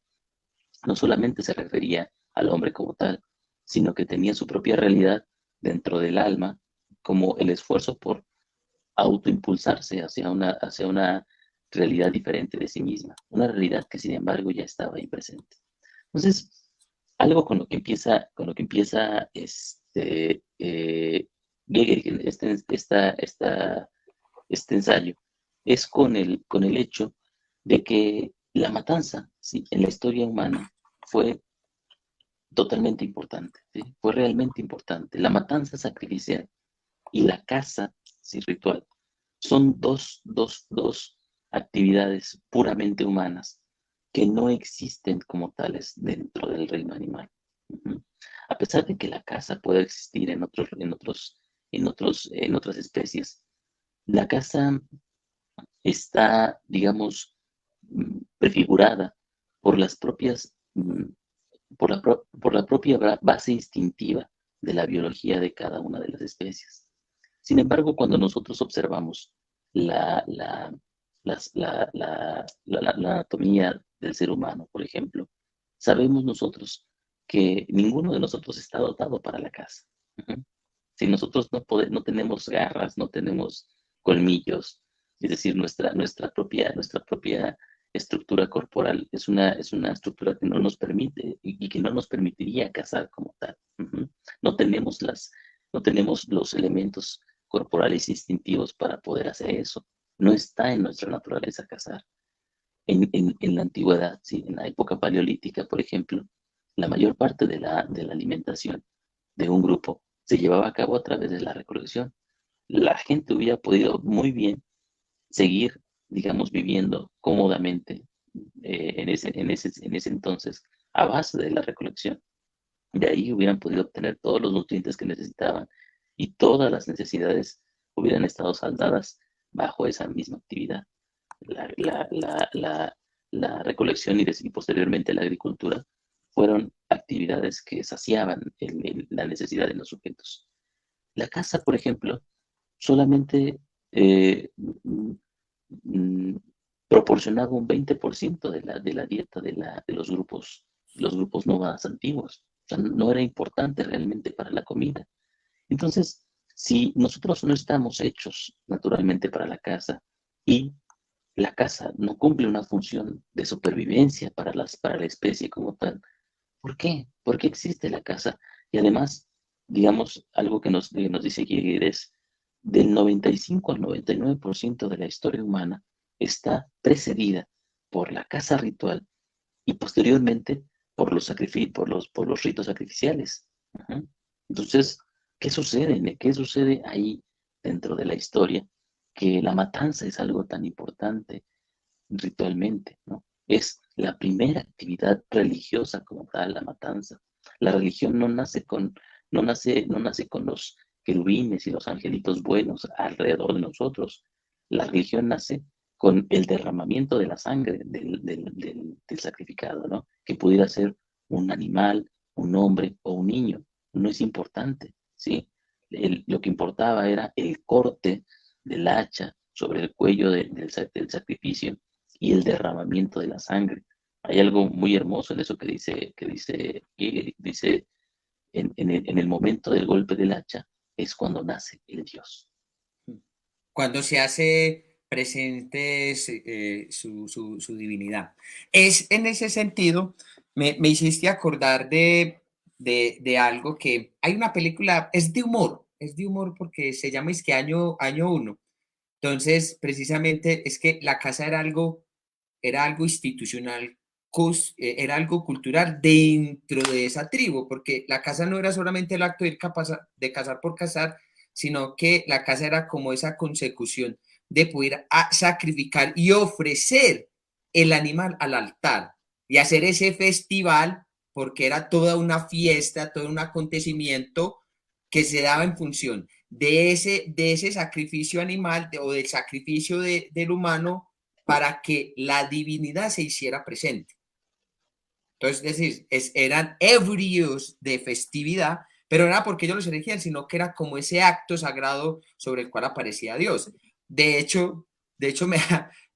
No solamente se refería al hombre como tal, sino que tenía su propia realidad dentro del alma, como el esfuerzo por autoimpulsarse hacia una realidad diferente de sí misma, una realidad que sin embargo ya estaba ahí presente. Entonces, algo con lo que empieza Gehrig, este ensayo, es con el hecho de que la matanza, ¿sí?, en la historia humana fue totalmente importante, ¿sí? Fue realmente importante. La matanza sacrificial y la caza, ¿sí?, ritual son dos actividades puramente humanas que no existen como tales dentro del reino animal. Ujú. A pesar de que la caza puede existir en otras especies, la caza está, digamos, prefigurada por las propias, por la propia base instintiva de la biología de cada una de las especies. Sin embargo, cuando nosotros observamos la, la, la anatomía del ser humano, por ejemplo, sabemos nosotros que ninguno de nosotros está dotado para la caza. Ujú. Si nosotros no tenemos garras, no tenemos colmillos, es decir, nuestra propia estructura corporal es una estructura que no nos permite y que no nos permitiría cazar como tal. Ujú. No tenemos no tenemos los elementos corporales instintivos para poder hacer eso. No está en nuestra naturaleza cazar. En la antigüedad, ¿sí?, en la época paleolítica, por ejemplo, la mayor parte de la alimentación de un grupo se llevaba a cabo a través de la recolección. La gente hubiera podido muy bien seguir, digamos, viviendo cómodamente en ese entonces a base de la recolección. De ahí hubieran podido obtener todos los nutrientes que necesitaban y todas las necesidades hubieran estado saldadas bajo esa misma actividad. La recolección y posteriormente la agricultura fueron actividades que saciaban la necesidad de los sujetos. La caza, por ejemplo, solamente eh, mm, mm, proporcionaba un 20% de la dieta de los grupos los grupos nómadas antiguos. O sea, no era importante realmente para la comida. Entonces, si nosotros no estamos hechos naturalmente para la caza y la caza no cumple una función de supervivencia para la especie como tal, ¿por qué? ¿Por qué existe la caza? Y además, digamos, algo que nos dice Giger es, del 95 al 99% de la historia humana está precedida por la caza ritual y posteriormente por por los ritos sacrificiales. Ajá. Entonces, ¿qué sucede? ¿Qué sucede ahí dentro de la historia? Que la matanza es algo tan importante ritualmente, ¿no? Es la primera actividad religiosa como tal, la matanza. La religión no nace con los querubines y los angelitos buenos alrededor de nosotros. La religión nace con el derramamiento de la sangre del sacrificado, ¿no? Que pudiera ser un animal, un hombre o un niño. No es importante, ¿sí? Lo que importaba era el corte del hacha sobre el cuello del sacrificio y el derramamiento de la sangre. Hay algo muy hermoso en eso dice en el momento del golpe del hacha es cuando nace el Dios. Cuando se hace presente su divinidad. Es en ese sentido, me hiciste acordar de algo que hay una película, es de humor porque se llama Es que año uno. Entonces, precisamente es que la casa era algo institucional, era algo cultural dentro de esa tribu, porque la casa no era solamente el acto de, ir de cazar por cazar, sino que la casa era como esa consecución de poder sacrificar y ofrecer el animal al altar y hacer ese festival, porque era toda una fiesta, todo un acontecimiento que se daba en función de ese sacrificio animal o del sacrificio del humano para que la divinidad se hiciera presente. Entonces, es decir, eran ebrios de festividad, pero no era porque ellos los elegían, sino que era como ese acto sagrado sobre el cual aparecía Dios. De hecho, de hecho me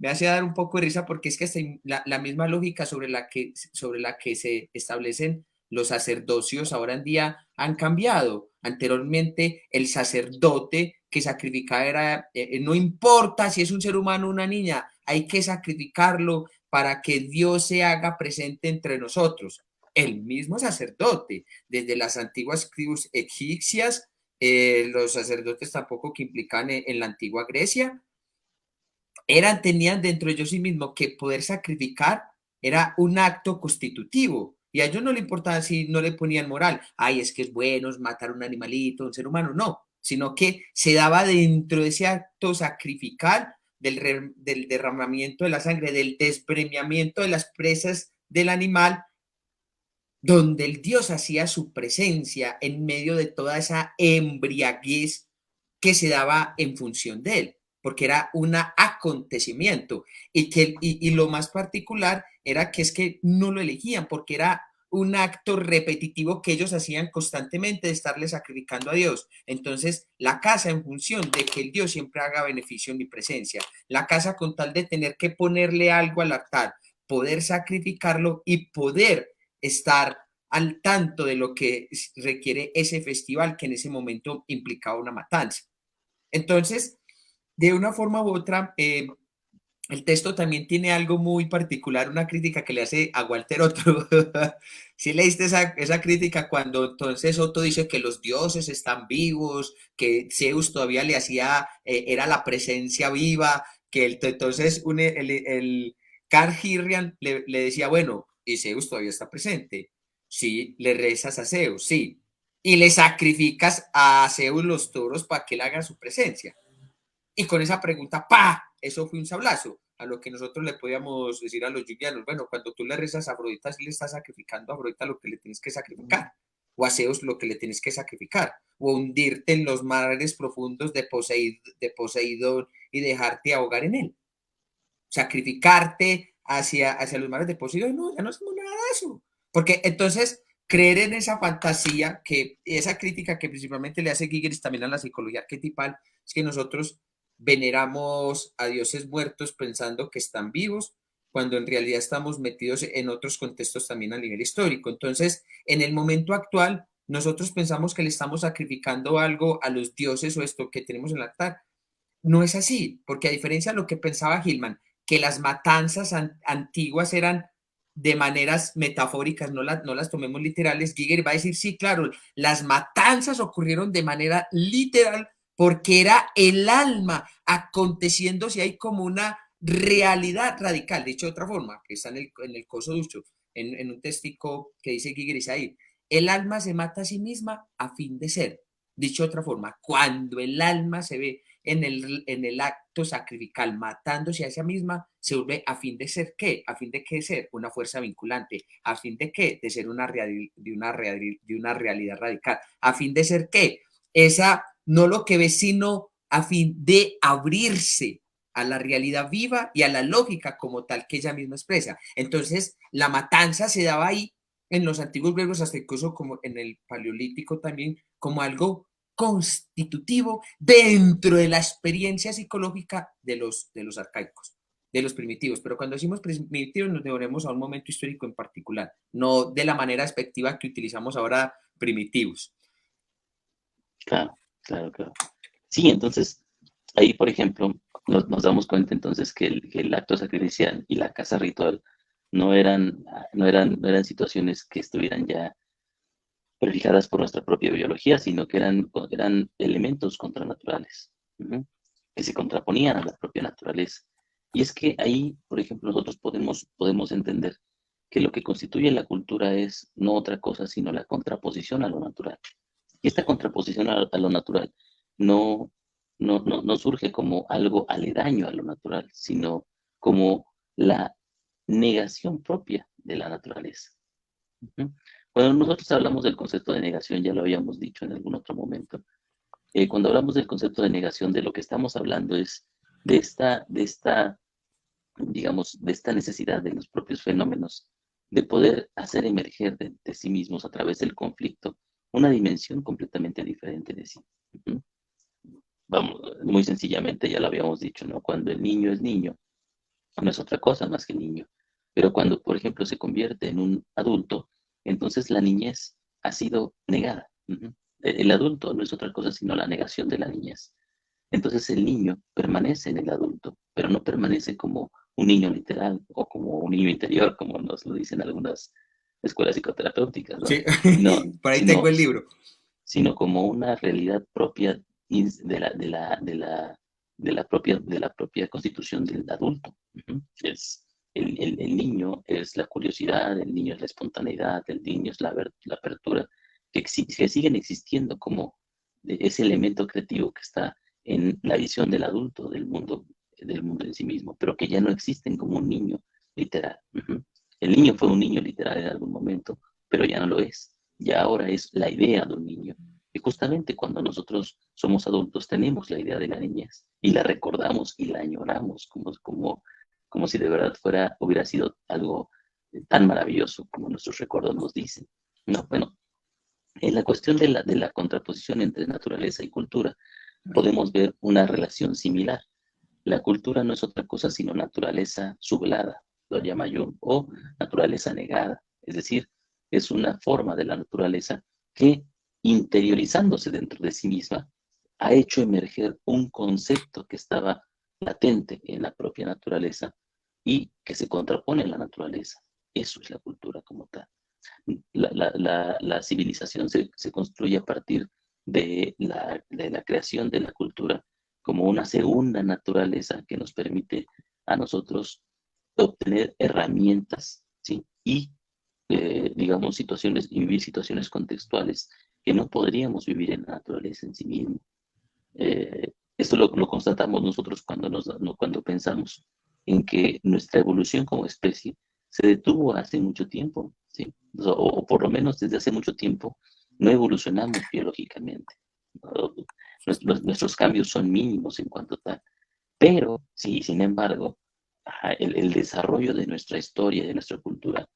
hace dar un poco de risa porque es que la misma lógica sobre la que se establecen los sacerdocios ahora en día han cambiado. Anteriormente, el sacerdote que sacrificaba era, no importa si es un ser humano o una niña, hay que sacrificarlo para que Dios se haga presente entre nosotros. El mismo sacerdote, desde las antiguas tribus egipcias, los sacerdotes tampoco que implican en la antigua Grecia, tenían dentro de ellos sí mismo que poder sacrificar era un acto constitutivo. Y a ellos no le importaba si no le ponían moral. Ay, es que es bueno matar un animalito, un ser humano. No, sino que se daba dentro de ese acto sacrificial del derramamiento de la sangre, del desbremiamiento de las presas del animal, donde el Dios hacía su presencia en medio de toda esa embriaguez que se daba en función de él, porque era un acontecimiento y lo más particular era que es que no lo elegían porque era un acto repetitivo que ellos hacían constantemente de estarle sacrificando a Dios. Entonces, la casa en función de que el Dios siempre haga beneficio en mi presencia, la casa con tal de tener que ponerle algo al altar, poder sacrificarlo y poder estar al tanto de lo que requiere ese festival que en ese momento implicaba una matanza. Entonces, de una forma u otra, el texto también tiene algo muy particular, una crítica que le hace a Walter Otto. Si leíste esa crítica cuando entonces Otto dice que los dioses están vivos, que Zeus todavía le hacía, era la presencia viva, que entonces el Carl Hirrian le decía, bueno, y Zeus todavía está presente. Sí, le rezas a Zeus, sí. Y le sacrificas a Zeus los toros para que él haga su presencia. Y con esa pregunta, ¡pa! Eso fue un sablazo. A lo que nosotros le podíamos decir a los yugianos, bueno, cuando tú le rezas a Afrodita, sí le estás sacrificando a Afrodita lo que le tienes que sacrificar, o a Zeus lo que le tienes que sacrificar, o hundirte en los mares profundos de Poseidón y dejarte ahogar en él. Sacrificarte hacia los mares de Poseidón, no, ya no hacemos nada de eso. Porque entonces creer en esa fantasía, que esa crítica que principalmente le hace Gigeris también a la psicología arquetipal, es que nosotros veneramos a dioses muertos pensando que están vivos cuando en realidad estamos metidos en otros contextos también a nivel histórico. Entonces, en el momento actual, nosotros pensamos que le estamos sacrificando algo a los dioses o esto que tenemos en el altar. No es así, porque a diferencia de lo que pensaba Hillman, que las matanzas antiguas eran de maneras metafóricas, no las tomemos literales, Giger va a decir, sí, claro, las matanzas ocurrieron de manera literal porque era el alma aconteciéndose ahí como una realidad radical, dicho de otra forma, que está en el Coso Ducho, en un testico que dice Giger Isaí, el alma se mata a sí misma a fin de ser. Dicho de otra forma, cuando el alma se ve en el acto sacrificial, matándose a ella misma, se vuelve a fin de ser qué, a fin de qué ser una fuerza vinculante, a fin de qué, de ser de una realidad radical, a fin de ser qué, esa, no lo que ve, sino a fin de abrirse a la realidad viva y a la lógica como tal que ella misma expresa. Entonces, la matanza se daba ahí en los antiguos griegos, hasta incluso como en el paleolítico también, como algo constitutivo dentro de la experiencia psicológica de los arcaicos, de los primitivos. Pero cuando decimos primitivos nos devolvemos a un momento histórico en particular, no de la manera despectiva que utilizamos ahora primitivos. Claro, claro, claro. Sí, entonces, ahí, por ejemplo, nos damos cuenta entonces que el acto sacrificial y la caza ritual no eran situaciones que estuvieran ya prefijadas por nuestra propia biología, sino que eran elementos contranaturales, ¿no? Que se contraponían a la propia naturaleza. Y es que ahí, por ejemplo, nosotros podemos entender que lo que constituye la cultura es no otra cosa, sino la contraposición a lo natural. Y esta contraposición a lo natural no, no surge como algo aledaño a lo natural, sino como la negación propia de la naturaleza. Ujú. Cuando nosotros hablamos del concepto de negación, ya lo habíamos dicho en algún otro momento, cuando hablamos del concepto de negación, de lo que estamos hablando es de esta, digamos, de esta necesidad de los propios fenómenos de poder hacer emerger de sí mismos a través del conflicto una dimensión completamente diferente de sí. Ujú. Vamos, muy sencillamente, ya lo habíamos dicho, ¿no? Cuando el niño es niño, no es otra cosa más que niño. Pero cuando, por ejemplo, se convierte en un adulto, entonces la niñez ha sido negada. Ujú. El adulto no es otra cosa sino la negación de la niñez. Entonces el niño permanece en el adulto, pero no permanece como un niño literal o como un niño interior, como nos lo dicen algunas escuelas psicoterapéuticas, ¿no? Sí, Sino, por ahí tengo sino, el libro. sino como una realidad propia de la propia constitución del adulto. Ujú. El niño es la curiosidad, el niño es la espontaneidad, el niño es la apertura, que siguen existiendo como ese elemento creativo que está en la visión del adulto del mundo en sí mismo, pero que ya no existen como un niño literal. Ujú. El niño fue un niño literal en algún momento, pero ya no lo es. Ya ahora es la idea de un niño. Y justamente cuando nosotros somos adultos tenemos la idea de la niñez y la recordamos y la añoramos como si de verdad hubiera sido algo tan maravilloso como nuestros recuerdos nos dicen. No, bueno, en la cuestión de la contraposición entre naturaleza y cultura podemos ver una relación similar. La cultura no es otra cosa sino naturaleza sublada, lo llama Jung, o naturaleza negada. Es decir, es una forma de la naturaleza que, interiorizándose dentro de sí misma, ha hecho emerger un concepto que estaba latente en la propia naturaleza y que se contrapone a la naturaleza. Eso es la cultura como tal. La civilización se construye a partir de la creación de la cultura como una segunda naturaleza que nos permite a nosotros obtener herramientas, ¿sí? Y, digamos, y vivir situaciones contextuales que no podríamos vivir en la naturaleza en sí mismo. Esto lo constatamos nosotros cuando pensamos en que nuestra evolución como especie se detuvo hace mucho tiempo, ¿sí? O por lo menos desde hace mucho tiempo no evolucionamos biológicamente. ¿No? Nuestros cambios son mínimos en cuanto a tal. Pero, sí, sin embargo, el desarrollo de nuestra historia, de nuestra cultura,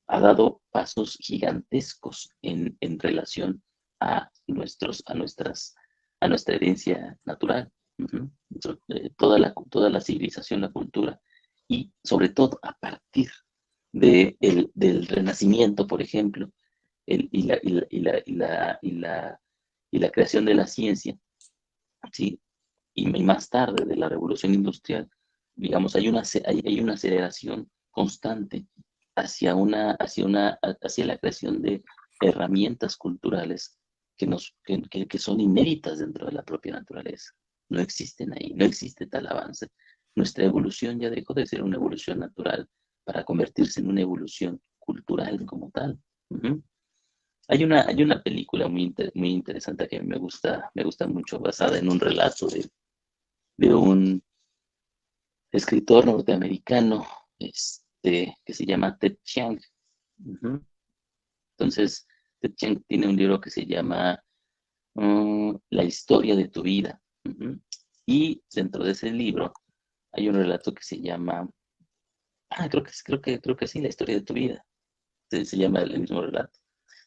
ha dado pasos gigantescos en relación a nuestra herencia natural. Ujú. Toda la civilización, la cultura, y sobre todo a partir del Renacimiento, por ejemplo, y la creación de la ciencia, ¿sí? Y más tarde de la revolución industrial, digamos, hay una aceleración constante hacia la creación de herramientas culturales que son inéditas dentro de la propia naturaleza. No existen ahí, no existe tal avance. Nuestra evolución ya dejó de ser una evolución natural para convertirse en una evolución cultural como tal. Ujú. Hay una película muy interesante que me gusta mucho, basada en un relato de un escritor norteamericano que se llama Ted Chiang. Ujú. Entonces, Ted Chiang tiene un libro que se llama La historia de tu vida. Ujú. Y dentro de ese libro hay un relato que se llama, creo que sí, La historia de tu vida. Se llama el mismo relato.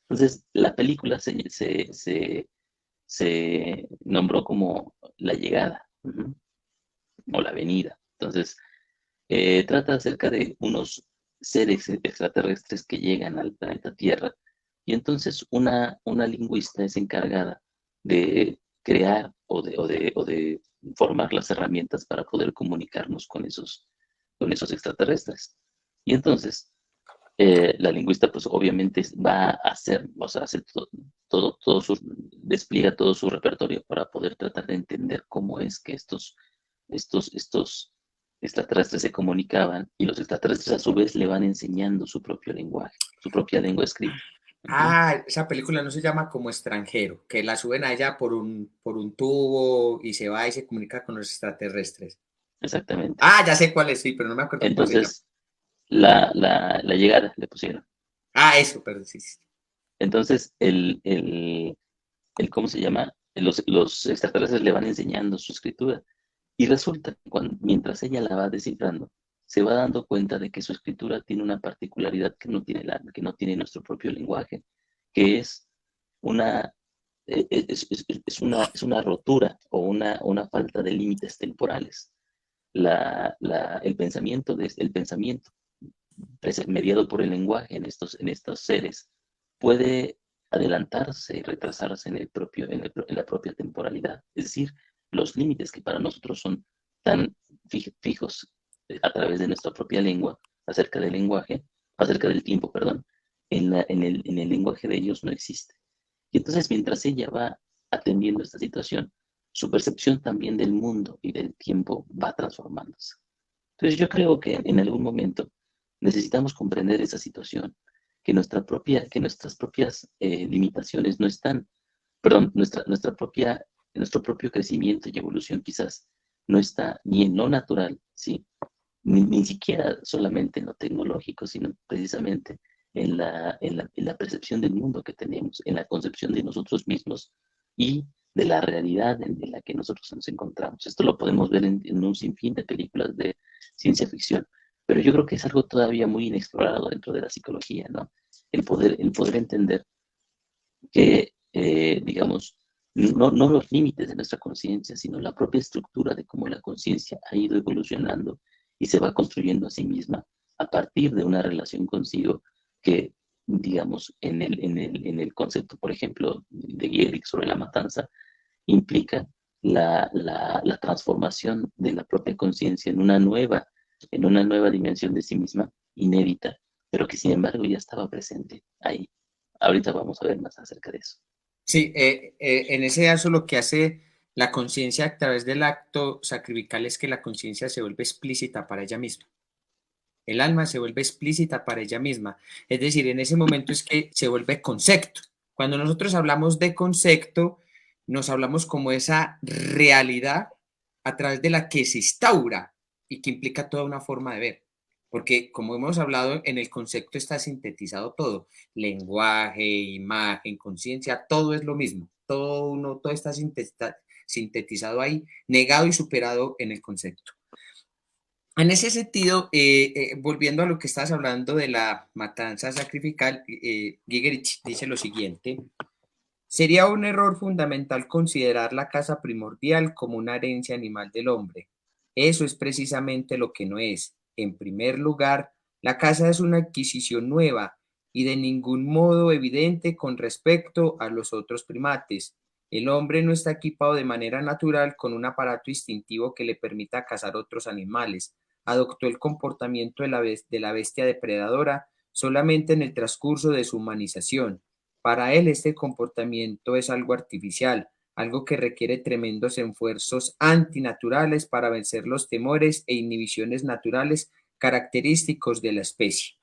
Entonces, la película se nombró como La llegada, ujú, o La venida. Entonces, trata acerca de unos seres extraterrestres que llegan al planeta Tierra y entonces una lingüista es encargada de crear o de formar las herramientas para poder comunicarnos con esos extraterrestres. Y entonces la lingüista pues obviamente va a hacer, o sea, hace despliega todo su repertorio para poder tratar de entender cómo es que estos extraterrestres se comunicaban y los extraterrestres a su vez le van enseñando su propio lenguaje, su propia lengua escrita. Ujú. Ah, esa película no se llama Como Extranjero, que la suben a ella por un tubo y se va y se comunica con los extraterrestres. Exactamente. Ah, ya sé cuál es, sí, pero no me acuerdo cómo se llama. Entonces, la llegada le pusieron. Ah, eso, perdón, sí, sí. Entonces, ¿cómo se llama? Los extraterrestres le van enseñando su escritura. Y resulta que mientras ella la va descifrando, se va dando cuenta de que su escritura tiene una particularidad que no tiene nuestro propio lenguaje, que es una, es una rotura o una falta de límites temporales. El pensamiento mediado por el lenguaje en estos seres puede adelantarse y retrasarse en la propia temporalidad. Es decir, los límites que para nosotros son tan fijos a través de nuestra propia lengua, acerca del tiempo, perdón, en el lenguaje de ellos no existe. Y entonces, mientras ella va atendiendo esta situación, su percepción también del mundo y del tiempo va transformándose. Entonces, yo creo que en algún momento necesitamos comprender esa situación, que nuestras propias limitaciones no están, perdón, nuestro propio crecimiento y evolución quizás no está ni en lo natural, ¿sí? Ni siquiera solamente en lo tecnológico, sino precisamente en la percepción del mundo que tenemos, en la concepción de nosotros mismos y de la realidad en la que nosotros nos encontramos. Esto lo podemos ver en un sinfín de películas de ciencia ficción, pero yo creo que es algo todavía muy inexplorado dentro de la psicología, ¿no? El poder entender que, digamos, no los límites de nuestra conciencia, sino la propia estructura de cómo la conciencia ha ido evolucionando y se va construyendo a sí misma a partir de una relación consigo que, digamos, en el concepto, por ejemplo, de Gehrig sobre la matanza, implica la transformación de la propia conciencia en una nueva dimensión de sí misma, inédita, pero que sin embargo ya estaba presente ahí. Ahorita vamos a ver más acerca de eso. Sí, en ese caso lo que hace la conciencia a través del acto sacrificial es que la conciencia se vuelve explícita para ella misma. El alma se vuelve explícita para ella misma. Es decir, en ese momento es que se vuelve concepto. Cuando nosotros hablamos de concepto, nos hablamos como esa realidad a través de la que se instaura y que implica toda una forma de ver. Porque como hemos hablado, en el concepto está sintetizado todo. Lenguaje, imagen, conciencia, todo es lo mismo. Todo está sintetizado ahí, negado y superado en el concepto. En ese sentido, volviendo a lo que estabas hablando de la matanza sacrificial, Gigerich dice lo siguiente: sería un error fundamental considerar la casa primordial como una herencia animal del hombre. Eso es precisamente lo que no es. en primer lugar, la caza es una adquisición nueva y de ningún modo evidente con respecto a los otros primates. El hombre no está equipado de manera natural con un aparato instintivo que le permita cazar otros animales. Adoptó el comportamiento de la bestia depredadora solamente en el transcurso de su humanización. Para él este comportamiento es algo artificial, algo que requiere tremendos esfuerzos antinaturales para vencer los temores e inhibiciones naturales característicos de la especie.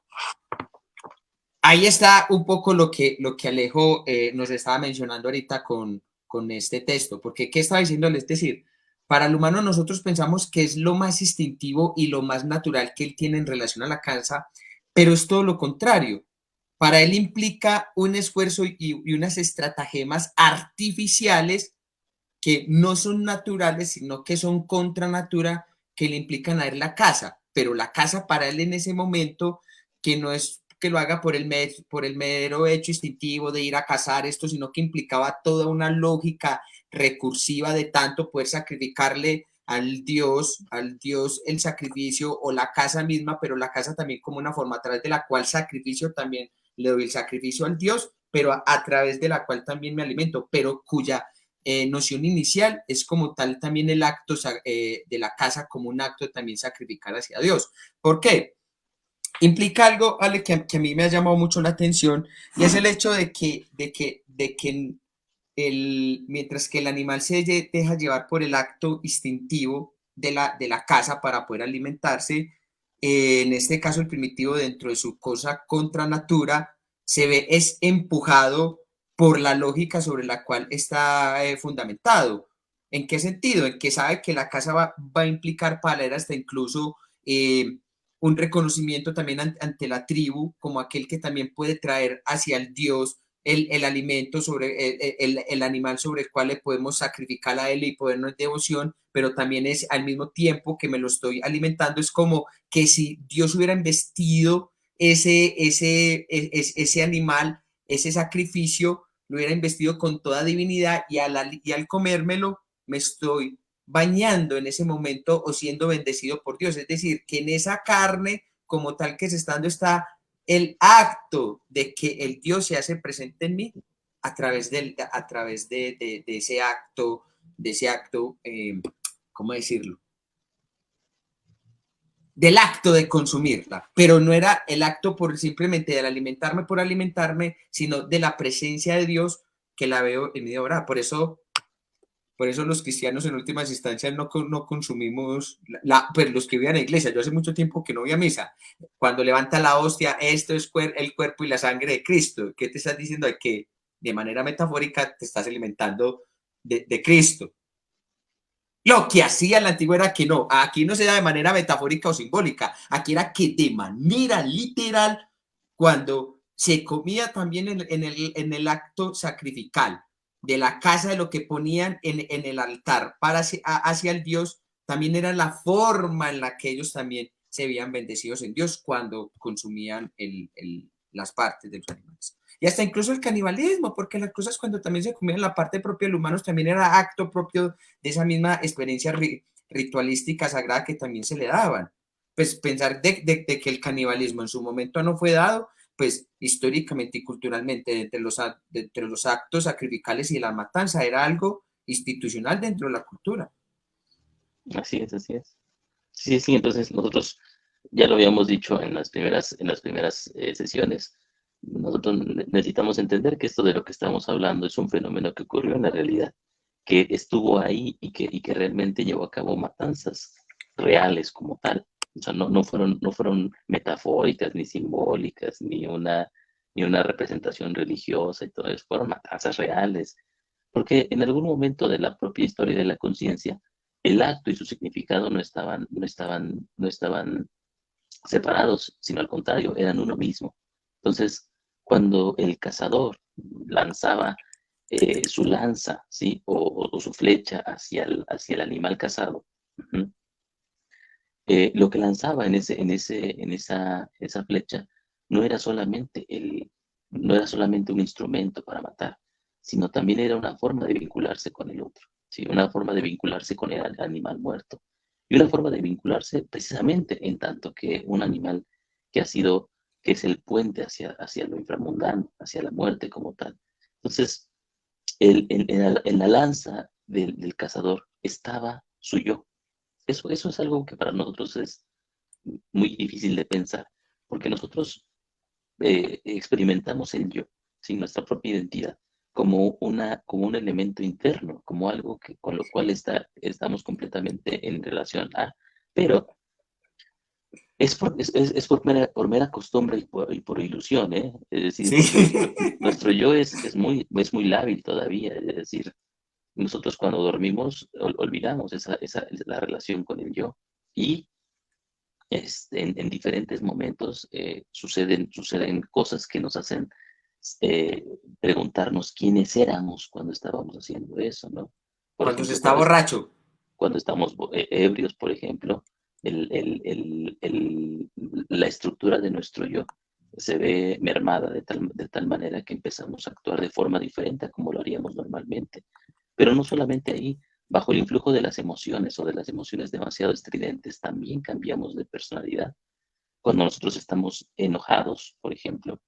Ahí está un poco lo que Alejo nos estaba mencionando ahorita con este texto, porque ¿qué estaba diciéndole? Es decir, para el humano nosotros pensamos que es lo más instintivo y lo más natural que él tiene en relación a la caza, pero es todo lo contrario. Para él implica un esfuerzo y unas estratagemas artificiales que no son naturales, sino que son contra natura, que le implican a él la caza. Pero la caza para él en ese momento, que no es que lo haga por el mero hecho instintivo de ir a cazar esto, sino que implicaba toda una lógica recursiva de tanto poder sacrificarle al Dios el sacrificio o la caza misma, pero la caza también como una forma a través de la cual sacrificio también le doy el sacrificio al Dios, pero a través de la cual también me alimento, pero cuya noción inicial es como tal también el acto de la caza como un acto de también sacrificar hacia Dios. ¿Por qué? Implica algo, Ale, que a mí me ha llamado mucho la atención y es el hecho de que mientras que el animal se deja llevar por el acto instintivo de la caza para poder alimentarse, en este caso el primitivo dentro de su cosa contra natura se ve es empujado por la lógica sobre la cual está fundamentado. ¿En qué sentido? En que sabe que la caza va a implicar para él hasta incluso un reconocimiento también ante la tribu como aquel que también puede traer hacia el Dios el alimento, sobre el animal sobre el cual le podemos sacrificar a él y podernos devoción, pero también es al mismo tiempo que me lo estoy alimentando, es como que si Dios hubiera investido ese animal, ese sacrificio, lo hubiera investido con toda divinidad y al comérmelo me estoy bañando en ese momento o siendo bendecido por Dios. Es decir, que en esa carne como tal que se está dando está el acto de que el Dios se hace presente en mí a través de ese acto, ¿cómo decirlo? Del acto de consumirla, pero no era el acto por simplemente de alimentarme por alimentarme, sino de la presencia de Dios que la veo en mi obra. Por eso los cristianos en últimas instancias no consumimos, pues los que viven en la iglesia, yo hace mucho tiempo que no voy a misa, cuando levanta la hostia, esto es el cuerpo y la sangre de Cristo. ¿Qué te estás diciendo? De que de manera metafórica te estás alimentando de Cristo. Lo que hacía en la antigua era que no, aquí no se da de manera metafórica o simbólica, aquí era que de manera literal, cuando se comía también en el acto sacrificial de la casa de lo que ponían en el altar para hacia el Dios, también era la forma en la que ellos también se veían bendecidos en Dios cuando consumían las partes de los animales. Y hasta incluso el canibalismo, porque las cosas cuando también se comían la parte propia de los humanos también era acto propio de esa misma experiencia ritualística sagrada que también se le daban. Pues pensar de que el canibalismo en su momento no fue dado, pues históricamente y culturalmente entre los actos sacrificales y la matanza era algo institucional dentro de la cultura. Así es, así es. Sí, sí, entonces nosotros ya lo habíamos dicho en las primeras sesiones. Nosotros necesitamos entender que esto de lo que estamos hablando es un fenómeno que ocurrió en la realidad, que estuvo ahí y que realmente llevó a cabo matanzas reales como tal. O sea, no fueron metafóricas, ni simbólicas, ni una representación religiosa y todo eso, fueron matanzas reales. Porque en algún momento de la propia historia de la conciencia, el acto y su significado no estaban separados, sino al contrario, eran uno mismo. Entonces, cuando el cazador lanzaba su lanza, ¿sí? O su flecha hacia el animal cazado, uh-huh, lo que lanzaba esa flecha no era no era solamente un instrumento para matar, sino también era una forma de vincularse con el otro, ¿sí? Una forma de vincularse con el animal muerto. y una forma de vincularse precisamente en tanto que un animal que ha sido, que es el puente hacia lo inframundano, hacia la muerte como tal. Entonces, en la lanza del cazador estaba su yo. Eso es algo que para nosotros es muy difícil de pensar, porque nosotros experimentamos el yo, sin nuestra propia identidad, como un elemento interno, como algo que, con lo cual estamos completamente en relación a, pero por mera costumbre y por ilusión, ¿eh? Es decir, Sí. porque nuestro yo es muy lábil todavía, es decir, nosotros cuando dormimos olvidamos la relación con el yo y en diferentes momentos suceden cosas que nos hacen eh, preguntarnos quiénes éramos cuando estábamos haciendo eso, ¿no? Por Cuando se ejemplo, está borracho. cuando estamos ebrios, por ejemplo, la estructura de nuestro yo se ve mermada de tal manera que empezamos a actuar de forma diferente a como lo haríamos normalmente. Pero no solamente ahí, bajo el influjo de las emociones o de las emociones demasiado estridentes, también cambiamos de personalidad. Cuando nosotros estamos enojados, por ejemplo,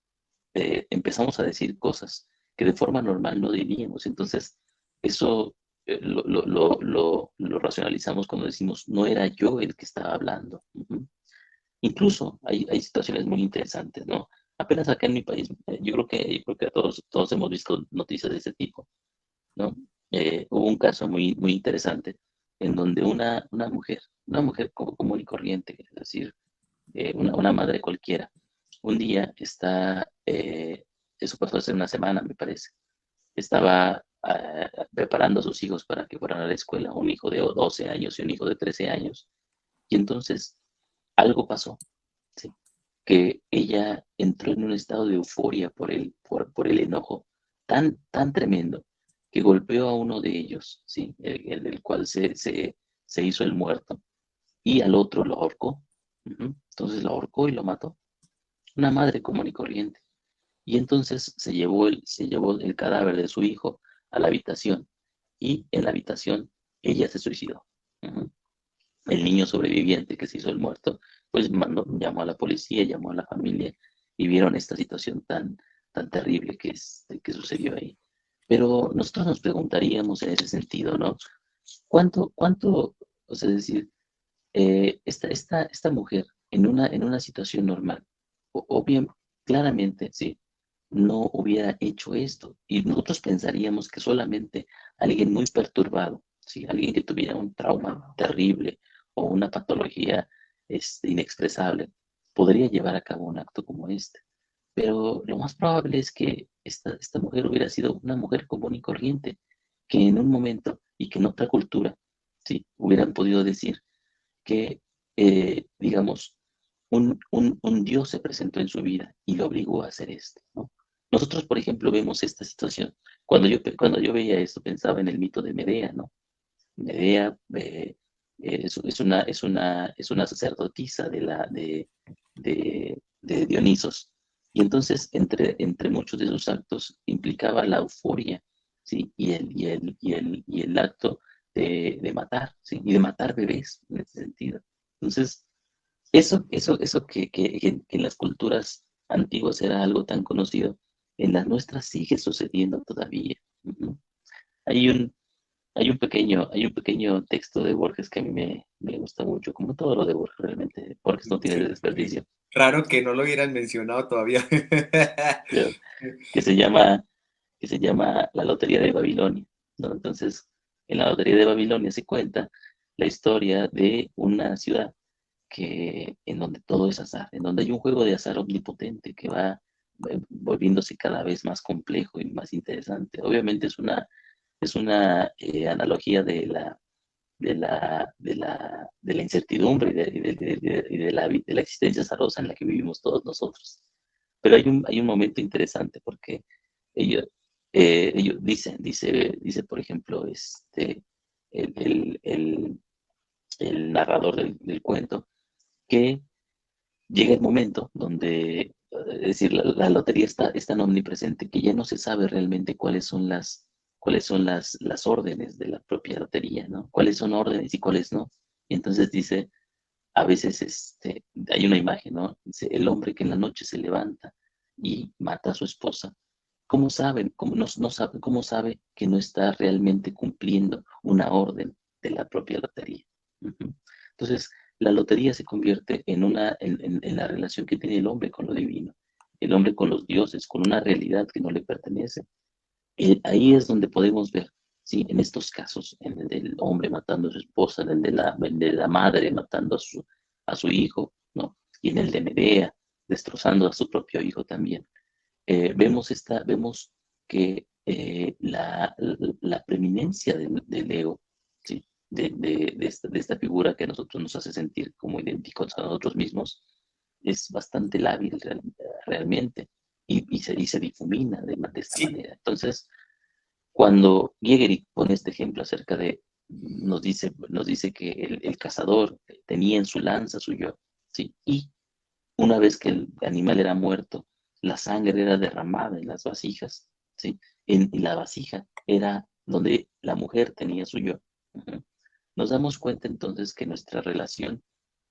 empezamos a decir cosas que de forma normal no diríamos. Entonces, eso lo racionalizamos cuando decimos, no era yo el que estaba hablando. Ujú. Incluso hay situaciones muy interesantes, ¿no? Apenas acá en mi país, yo creo que todos hemos visto noticias de ese tipo, ¿no? Hubo un caso muy, muy interesante en donde una mujer común y corriente, es decir, una madre cualquiera, un día eso pasó hace una semana, me parece, estaba preparando a sus hijos para que fueran a la escuela, un hijo de 12 años y un hijo de 13 años, y entonces algo pasó, ¿sí? Que ella entró en un estado de euforia por el enojo tan, tan tremendo que golpeó a uno de ellos, ¿sí? El cual se hizo el muerto, y al otro lo ahorcó. Ujú. Entonces lo ahorcó y lo mató. Una madre común y corriente. Y entonces se llevó el cadáver de su hijo a la habitación, y en la habitación ella se suicidó. Ujú. El niño sobreviviente que se hizo el muerto, pues llamó a la policía, llamó a la familia y vieron esta situación tan, tan terrible que sucedió ahí. Pero nosotros nos preguntaríamos en ese sentido, ¿no? ¿Cuánto, o sea, es decir, esta mujer en una situación normal, o bien, claramente, sí, no hubiera hecho esto. Y nosotros pensaríamos que solamente alguien muy perturbado, ¿sí? Alguien que tuviera un trauma terrible o una patología inexpresable, podría llevar a cabo un acto como este. Pero lo más probable es que esta mujer hubiera sido una mujer común y corriente, que en un momento y que en otra cultura, ¿sí? Hubieran podido decir que, digamos, un Dios se presentó en su vida y lo obligó a hacer esto, ¿no? Nosotros, por ejemplo, vemos esta situación. Cuando yo veía esto, pensaba en el mito de Medea, ¿no? Medea es una sacerdotisa de Dionisos. Y entonces, entre muchos de sus actos, implicaba la euforia, ¿sí? Y el acto de matar, ¿sí? Y de matar bebés, en ese sentido. Entonces, eso que en las culturas antiguas era algo tan conocido, en las nuestras sigue sucediendo todavía. Ujú. Hay un, hay un pequeño texto de Borges que a mí me gusta mucho, como todo lo de Borges, realmente. Borges no tiene desperdicio, Raro que no lo hubieran mencionado todavía. creo, que se llama, que se llama La Lotería de Babilonia, ¿no? Entonces, en la Lotería de Babilonia se cuenta la historia de una ciudad en donde todo es azar, en donde hay un juego de azar omnipotente que va volviéndose cada vez más complejo y más interesante. Obviamente es una analogía de la incertidumbre y de la existencia azarosa en la que vivimos todos nosotros. Pero hay un momento interesante porque ellos dice, por ejemplo, el, el- el- el narrador del cuento, que llega el momento donde, es decir, la lotería es tan omnipresente que ya no se sabe realmente cuáles son las órdenes de la propia lotería, ¿no? Cuáles son órdenes y cuáles no. Y entonces dice, a veces hay una imagen, ¿no? Dice, el hombre que en la noche se levanta y mata a su esposa, ¿cómo saben? ¿Cómo no sabe, cómo sabe que no está realmente cumpliendo una orden de la propia lotería? Ujú. Entonces, la lotería se convierte en la relación que tiene el hombre con lo divino, el hombre con los dioses, con una realidad que no le pertenece. Ahí es donde podemos ver, ¿sí? En estos casos, en el del hombre matando a su esposa, en el de la madre matando a su hijo, ¿no? Y en el de Medea, destrozando a su propio hijo también. Vemos que la preeminencia del ego, ¿sí? De esta figura que a nosotros nos hace sentir como idénticos a nosotros mismos, es bastante lábil realmente y se difumina de esta Sí, manera. Entonces, cuando Jägerich pone este ejemplo acerca de, nos dice que el cazador tenía en su lanza su yo, ¿sí? Y una vez que el animal era muerto, la sangre era derramada en las vasijas, ¿sí? En la vasija era donde la mujer tenía su yo. Ujú. Nos damos cuenta entonces que nuestra relación,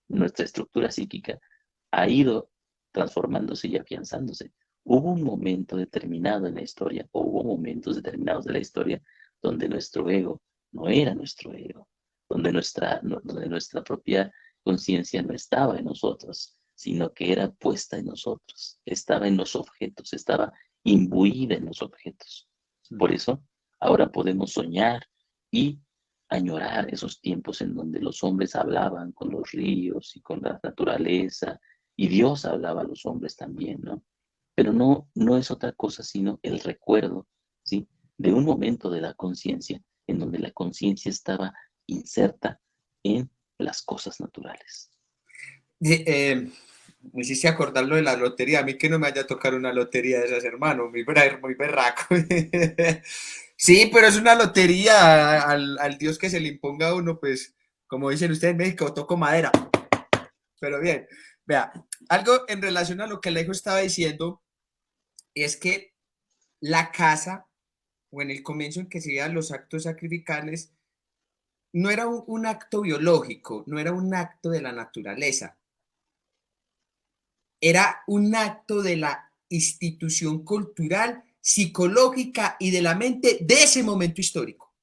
nuestra estructura psíquica ha ido transformándose y afianzándose. Hubo un momento determinado en la historia, o hubo momentos determinados de la historia donde nuestro ego no era nuestro ego, donde nuestra propia conciencia no estaba en nosotros, sino que era puesta en nosotros, estaba en los objetos, estaba imbuida en los objetos. Por eso, ahora podemos soñar y añorar esos tiempos en donde los hombres hablaban con los ríos y con la naturaleza, y Dios hablaba a los hombres también, ¿no? Pero no es otra cosa sino el recuerdo, ¿sí? De un momento de la conciencia en donde la conciencia estaba inserta en las cosas naturales. de- eh, me hiciste acordar lo de la lotería. A mí que no me haya tocado una lotería de esas, hermano. Muy berraco. Sí, pero es una lotería al Dios que se le imponga a uno, pues, como dicen ustedes en México, toco madera. Pero bien, vea, algo en relación a lo que Alejo estaba diciendo es que la casa, o en el comienzo en que se veían los actos sacrificales, no era un acto biológico, no era un acto de la naturaleza, era un acto de la institución cultural, psicológica y de la mente de ese momento histórico.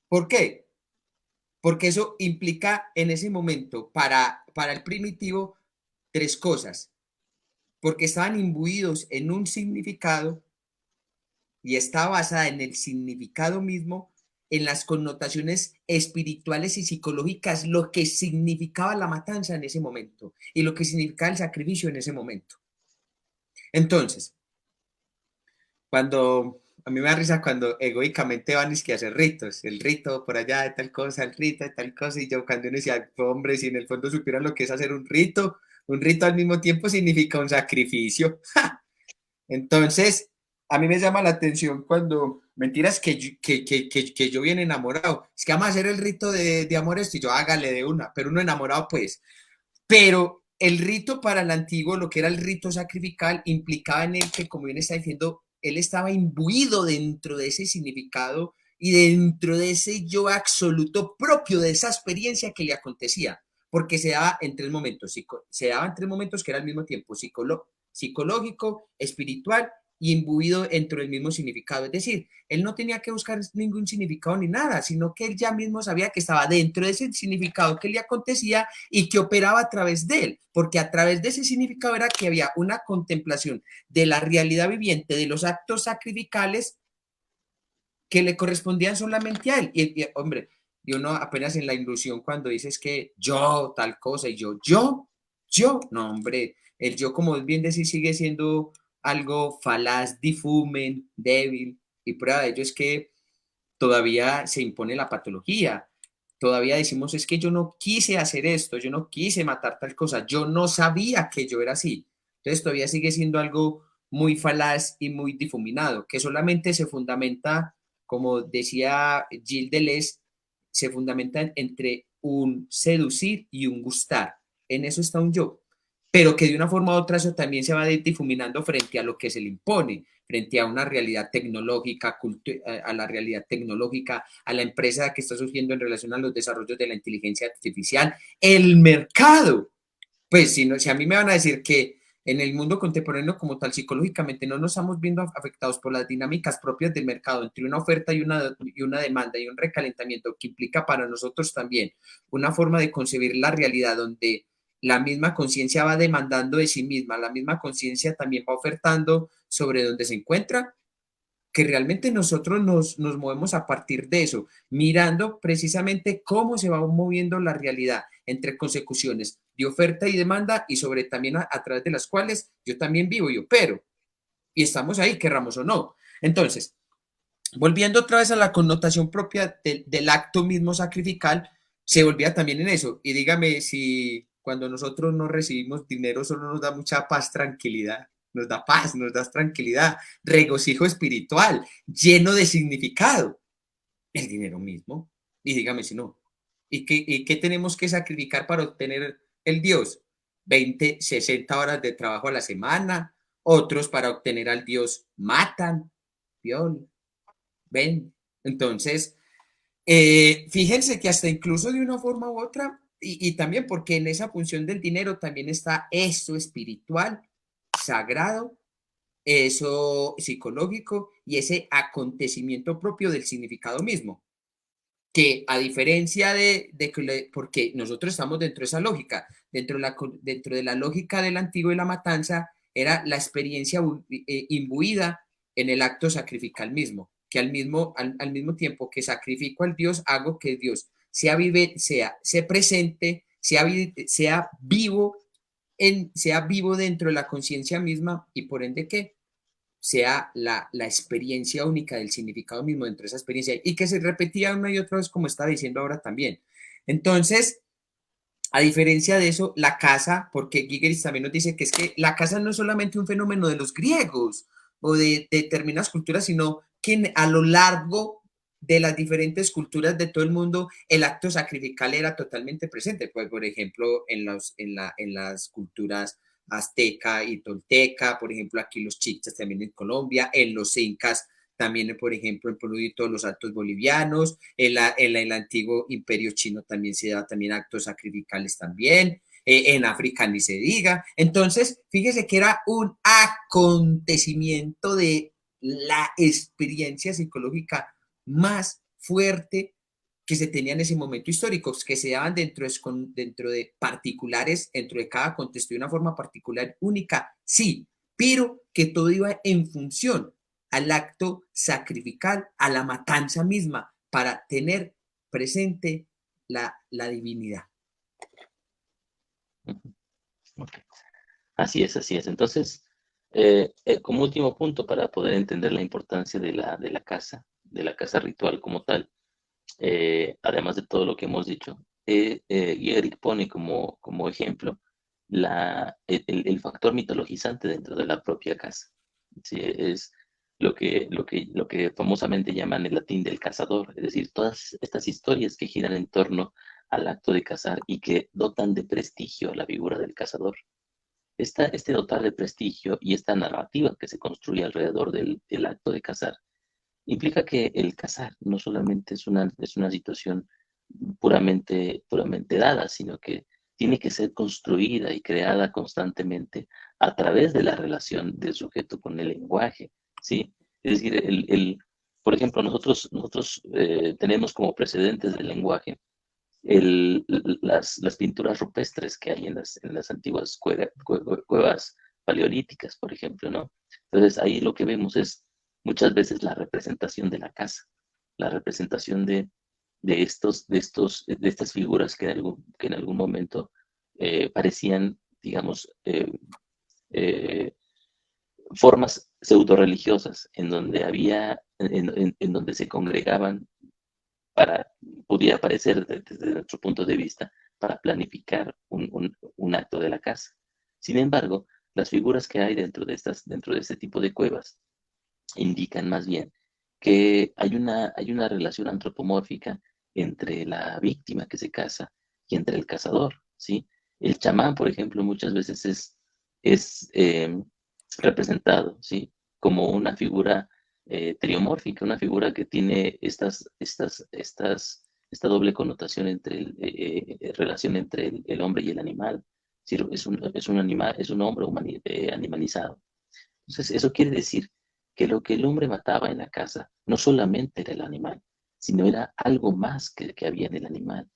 ¿Por qué? Porque eso implica en ese momento para el primitivo tres cosas, porque estaban imbuidos en un significado y está basada en el significado mismo, en las connotaciones espirituales y psicológicas, lo que significaba la matanza en ese momento y lo que significaba el sacrificio en ese momento. Entonces, cuando a mí me da risa cuando egoicamente van a hacer ritos, el rito por allá de tal cosa, el rito de tal cosa, y yo cuando uno decía, hombre, si en el fondo supieran lo que es hacer un rito al mismo tiempo significa un sacrificio. Entonces, a mí me llama la atención cuando, mentiras que yo bien enamorado, es que vamos a hacer el rito de amor esto, y yo hágale de una, pero uno enamorado pues, pero el rito para el antiguo, lo que era el rito sacrificial, implicaba en él que, como bien está diciendo, él estaba imbuido dentro de ese significado y dentro de ese yo absoluto propio de esa experiencia que le acontecía, porque se daba en tres momentos, se daba en tres momentos que era al mismo tiempo psicológico, espiritual y imbuido dentro del mismo significado. Es decir, él no tenía que buscar ningún significado ni nada, sino que él ya mismo sabía que estaba dentro de ese significado que le acontecía y que operaba a través de él, porque a través de ese significado era que había una contemplación de la realidad viviente, de los actos sacrificales que le correspondían solamente a él. Hombre, yo no apenas en la ilusión cuando dices que yo tal cosa y no, hombre, el yo, como bien decir, sigue siendo algo falaz, difumen, débil, y prueba de ello es que todavía se impone la patología. Todavía decimos, es que yo no quise hacer esto, yo no quise matar tal cosa, yo no sabía que yo era así. Entonces todavía sigue siendo algo muy falaz y muy difuminado, que solamente se fundamenta, como decía Gilles Deleuze, se fundamenta entre un seducir y un gustar. En eso está un yo. pero que de una forma u otra eso también se va difuminando frente a lo que se le impone, frente a una realidad tecnológica, a la realidad tecnológica, a la empresa que está surgiendo en relación a los desarrollos de la inteligencia artificial, el mercado. Pues si, no, si a mí me van a decir que en el mundo contemporáneo como tal, psicológicamente no nos estamos viendo afectados por las dinámicas propias del mercado, entre una oferta y una demanda y un recalentamiento que implica para nosotros también una forma de concebir la realidad donde la misma conciencia va demandando de sí misma, la misma conciencia también va ofertando sobre donde se encuentra, que realmente nosotros nos movemos a partir de eso, mirando precisamente cómo se va moviendo la realidad entre consecuciones de oferta y demanda y sobre también a través de las cuales yo también vivo y opero. Y estamos ahí, querramos o no. Entonces, volviendo otra vez a la connotación propia del acto mismo sacrificial, se volvía también en eso. Y dígame si cuando nosotros no recibimos dinero solo nos da mucha paz, tranquilidad, nos da paz, nos da tranquilidad, regocijo espiritual, lleno de significado. El dinero mismo. Y dígame si no. Y qué tenemos que sacrificar para obtener el Dios? 20, 60 horas de trabajo a la semana. Otros para obtener al Dios matan, violan, ven. Entonces, fíjense que hasta incluso de una forma u otra, y también porque en esa función del dinero también está eso espiritual, sagrado, eso psicológico y ese acontecimiento propio del significado mismo. Que a diferencia porque nosotros estamos dentro de esa lógica, dentro de la lógica del antiguo y la matanza, era la experiencia imbuida en el acto sacrificial mismo, que al mismo tiempo que sacrifico al Dios, hago que Dios sea presente, sea vivo, sea vivo dentro de la conciencia misma y por ende que sea la experiencia única del significado mismo dentro de esa experiencia y que se repetía una y otra vez como está diciendo ahora también. Entonces, a diferencia de eso, la casa, porque Gigeris también nos dice que es que la casa no es solamente un fenómeno de los griegos o de determinadas culturas, sino que a lo largo de las diferentes culturas de todo el mundo, el acto sacrificial era totalmente presente. Pues, por ejemplo, en las culturas azteca y tolteca, por ejemplo, aquí los chichas también en Colombia, en los incas también, por ejemplo, en Perú y todos los actos bolivianos, en el antiguo imperio chino también se da también actos sacrificales también, en África ni se diga. Entonces, fíjese que era un acontecimiento de la experiencia psicológica más fuerte que se tenía en ese momento histórico, que se daban dentro de particulares, dentro de cada contexto de una forma particular única, sí, pero que todo iba en función al acto sacrificial, a la matanza misma, para tener presente la divinidad. Ok. Así es, así es. Entonces, como último punto para poder entender la importancia de la casa ritual como tal, además de todo lo que hemos dicho, Eric pone como ejemplo el factor mitologizante dentro de la propia casa. Sí, es lo que famosamente llaman el latín del cazador, es decir, todas estas historias que giran en torno al acto de cazar y que dotan de prestigio a la figura del cazador. Este dotar de prestigio y esta narrativa que se construye alrededor del acto de cazar implica que el cazar no solamente es una situación puramente dada, sino que tiene que ser construida y creada constantemente a través de la relación del sujeto con el lenguaje, ¿sí? Es decir, por ejemplo, nosotros tenemos como precedentes del lenguaje las pinturas rupestres que hay en las antiguas cuevas paleolíticas, por ejemplo, ¿no? Entonces ahí lo que vemos es muchas veces la representación de la casa, la representación de estas figuras que en algún momento parecían, digamos, eh, formas pseudo-religiosas en donde en donde se congregaban para, pudiera parecer desde nuestro punto de vista, para planificar un acto de la casa. Sin embargo, las figuras que hay dentro de este tipo de cuevas indican más bien que hay una relación antropomórfica entre la víctima que se casa y entre el cazador, ¿sí? El chamán, por ejemplo, muchas veces es representado, ¿sí? Como una figura triomórfica, una figura que tiene esta doble connotación entre relación entre el hombre y el animal. Es decir, es un animal, es un hombre animalizado. Entonces, eso quiere decir que lo que el hombre mataba en la casa no solamente era el animal, sino era algo más que había en el animal.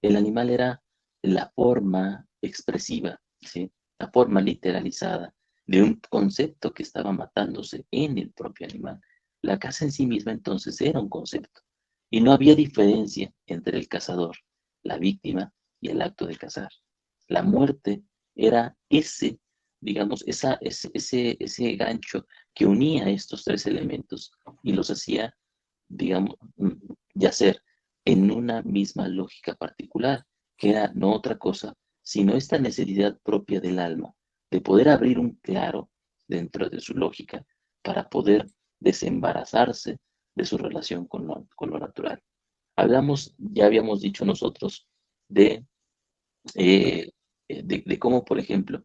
El animal era la forma expresiva, ¿sí? La forma literalizada de un concepto que estaba matándose en el propio animal. La caza en sí misma entonces era un concepto y no había diferencia entre el cazador, la víctima y el acto de cazar. La muerte era ese, digamos, ese gancho que unía estos tres elementos y los hacía, digamos, yacer en una misma lógica particular, que era no otra cosa, sino esta necesidad propia del alma de poder abrir un claro dentro de su lógica para poder desembarazarse de su relación con lo natural. Hablamos, ya habíamos dicho nosotros, de, eh, de cómo, por ejemplo,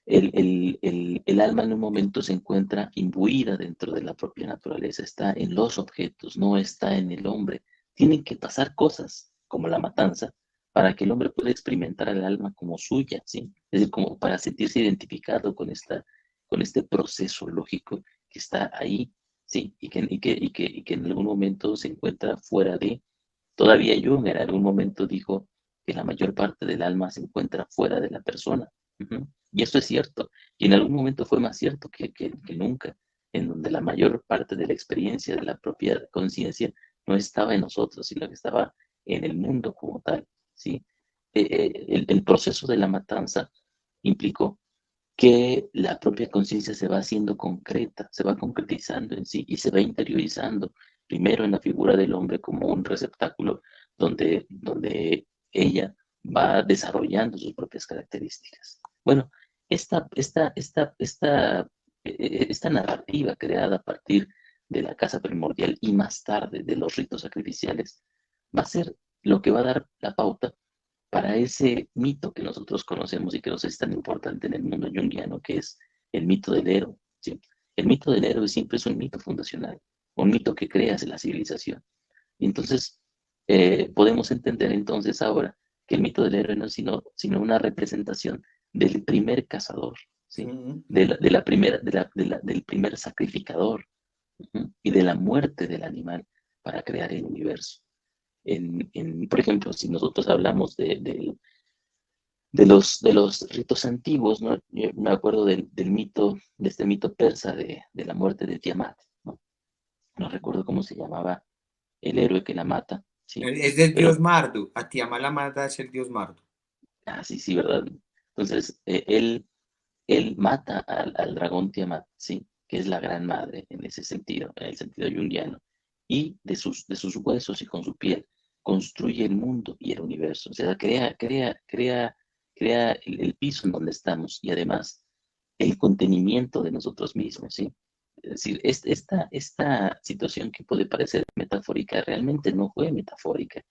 el alma en un momento se encuentra imbuida dentro de la propia naturaleza, está en los objetos, no está en el hombre. Tienen que pasar cosas como la matanza para que el hombre pueda experimentar al alma como suya, ¿sí? Es decir, como para sentirse identificado con este proceso lógico que está ahí, ¿sí? Y que en algún momento se encuentra fuera de. Todavía Jung en algún momento dijo que la mayor parte del alma se encuentra fuera de la persona. Ujú. Y esto es cierto. Y en algún momento fue más cierto que nunca, en donde la mayor parte de la experiencia de la propia conciencia no estaba en nosotros, sino que estaba en el mundo como tal. ¿Sí? El proceso de la matanza implicó que la propia conciencia se va haciendo concreta, se va concretizando en sí y se va interiorizando primero en la figura del hombre como un receptáculo donde ella va desarrollando sus propias características. Bueno, esta narrativa creada a partir de la casa primordial y más tarde de los ritos sacrificiales va a ser lo que va a dar la pauta para ese mito que nosotros conocemos y que nos es tan importante en el mundo junguiano, que es el mito del héroe. ¿Sí? El mito del héroe siempre es un mito fundacional, un mito que crea la civilización. Y entonces, podemos entender entonces ahora que el mito del héroe no es sino una representación del primer cazador, ¿sí? Sí. Del primer sacrificador, ¿sí? Y de la muerte del animal para crear el universo. Por ejemplo, si nosotros hablamos de los ritos antiguos, ¿no? Yo me acuerdo del mito, de este mito persa de la muerte de Tiamat, ¿no? No recuerdo cómo se llamaba el héroe que la mata, ¿sí? Es del dios Pero, Mardu. Atiamala Mada es el dios Mardu. sí, sí, ¿verdad? Entonces, él mata al dragón Tiamat, ¿sí? Que es la gran madre en ese sentido, en el sentido junguiano, y de sus huesos y con su piel construye el mundo y el universo, o sea, crea el piso en donde estamos y además el contenimiento de nosotros mismos, ¿sí? Es decir, esta situación que puede parecer metafórica realmente no fue metafórica.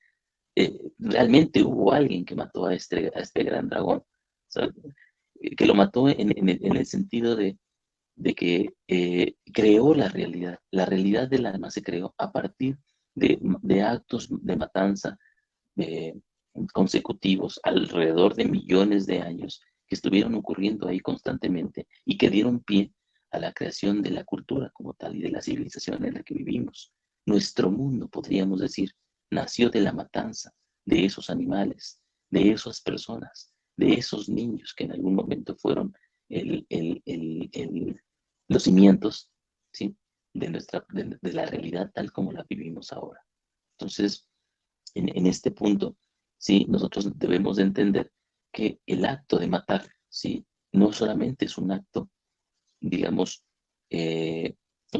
Realmente hubo alguien que mató a este gran dragón, o sea, que lo mató en el sentido de que creó la realidad. La realidad del alma se creó a partir de actos de matanza eh, consecutivos alrededor de millones de años que estuvieron ocurriendo ahí constantemente y que dieron pie a la creación de la cultura como tal y de la civilización en la que vivimos. Nuestro mundo, podríamos decir, nació de la matanza de esos animales, de esas personas, de esos niños que en algún momento fueron el, el, el, el, los cimientos, ¿sí? de la realidad tal como la vivimos ahora. Entonces, en este punto, ¿sí? Nosotros debemos de entender que el acto de matar, ¿sí? No solamente es un acto, digamos, eh,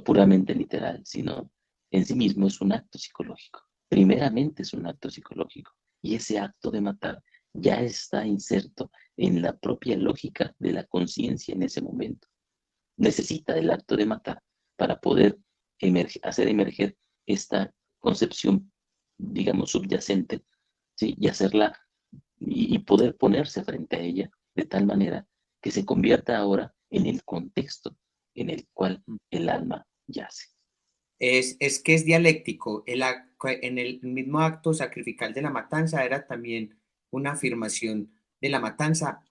puramente literal, sino en sí mismo es un acto psicológico. Primeramente es un acto psicológico y ese acto de matar ya está inserto en la propia lógica de la conciencia en ese momento. Necesita el acto de matar para poder hacer emerger esta concepción, digamos, subyacente, ¿sí? Y hacerla y poder ponerse frente a ella de tal manera que se convierta ahora en el contexto en el cual el alma yace. Es que es dialéctico. En el mismo acto sacrificial de la matanza era también una afirmación de la matanza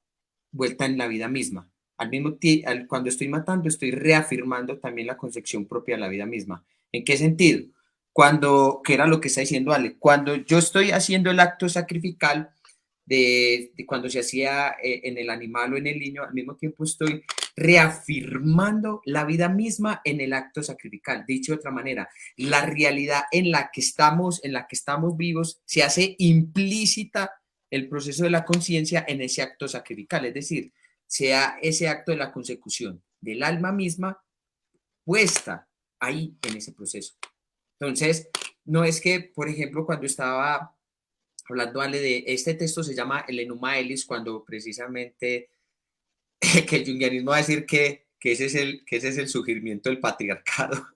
vuelta en la vida misma. Al mismo tiempo, cuando estoy matando, estoy reafirmando también la concepción propia de la vida misma. ¿En qué sentido? Que era lo que está diciendo Ale, cuando yo estoy haciendo el acto sacrificial de cuando se hacía en el animal o en el niño, al mismo tiempo estoy reafirmando la vida misma en el acto sacrificial. Dicho de otra manera, la realidad en la que estamos vivos, se hace implícita el proceso de la conciencia en ese acto sacrificial, es decir, sea ese acto de la consecución del alma misma puesta ahí en ese proceso. Entonces, no es que, por ejemplo, cuando estaba hablando, Ale, de este texto se llama el Enuma Elis, cuando precisamente que el jungianismo va a decir que ese es el surgimiento del patriarcado,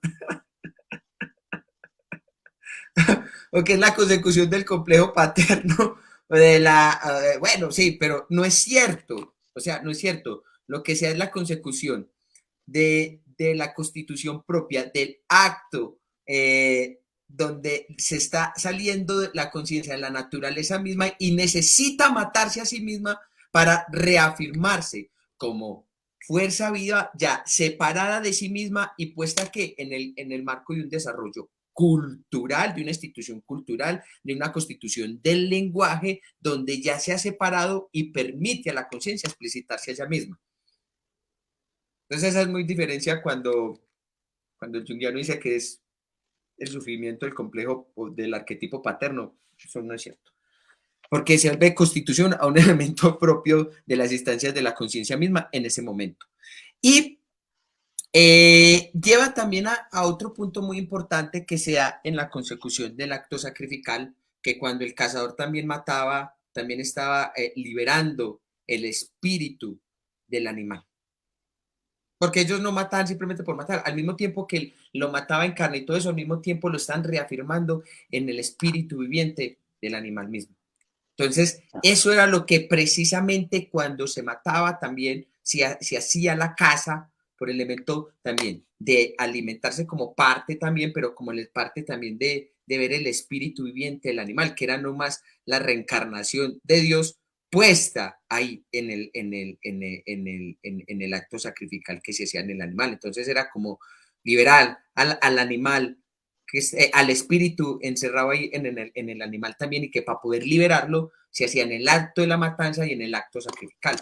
o que es la consecución del complejo paterno, bueno, sí, pero no es cierto, o sea, no es cierto, lo que sea es la consecución de la constitución propia, del acto donde se está saliendo de la conciencia de la naturaleza misma y necesita matarse a sí misma para reafirmarse como fuerza viva ya separada de sí misma y puesta que en el marco de un desarrollo cultural, de una institución cultural, de una constitución del lenguaje, donde ya se ha separado y permite a la conciencia explicitarse a ella misma. Entonces esa es muy diferencia cuando el jungiano dice que es el sufrimiento del complejo del arquetipo paterno. Eso no es cierto. Porque se vuelve constitución a un elemento propio de las instancias de la conciencia misma en ese momento. Y lleva también a otro punto muy importante que sea en la consecución del acto sacrificial, que cuando el cazador también mataba, también estaba liberando el espíritu del animal. Porque ellos no mataban simplemente por matar, al mismo tiempo que lo mataba en carne y todo eso, al mismo tiempo lo están reafirmando en el espíritu viviente del animal mismo. Entonces, eso era lo que precisamente cuando se mataba también se hacía la caza por el elemento también de alimentarse como parte también, pero como parte también de ver el espíritu viviente del animal, que era nomás la reencarnación de Dios puesta ahí en el acto sacrificial que se hacía en el animal. Entonces era como liberar al animal, que es, al espíritu encerrado ahí en el animal también, y que para poder liberarlo se hacía en el acto de la matanza y en el acto sacrificial.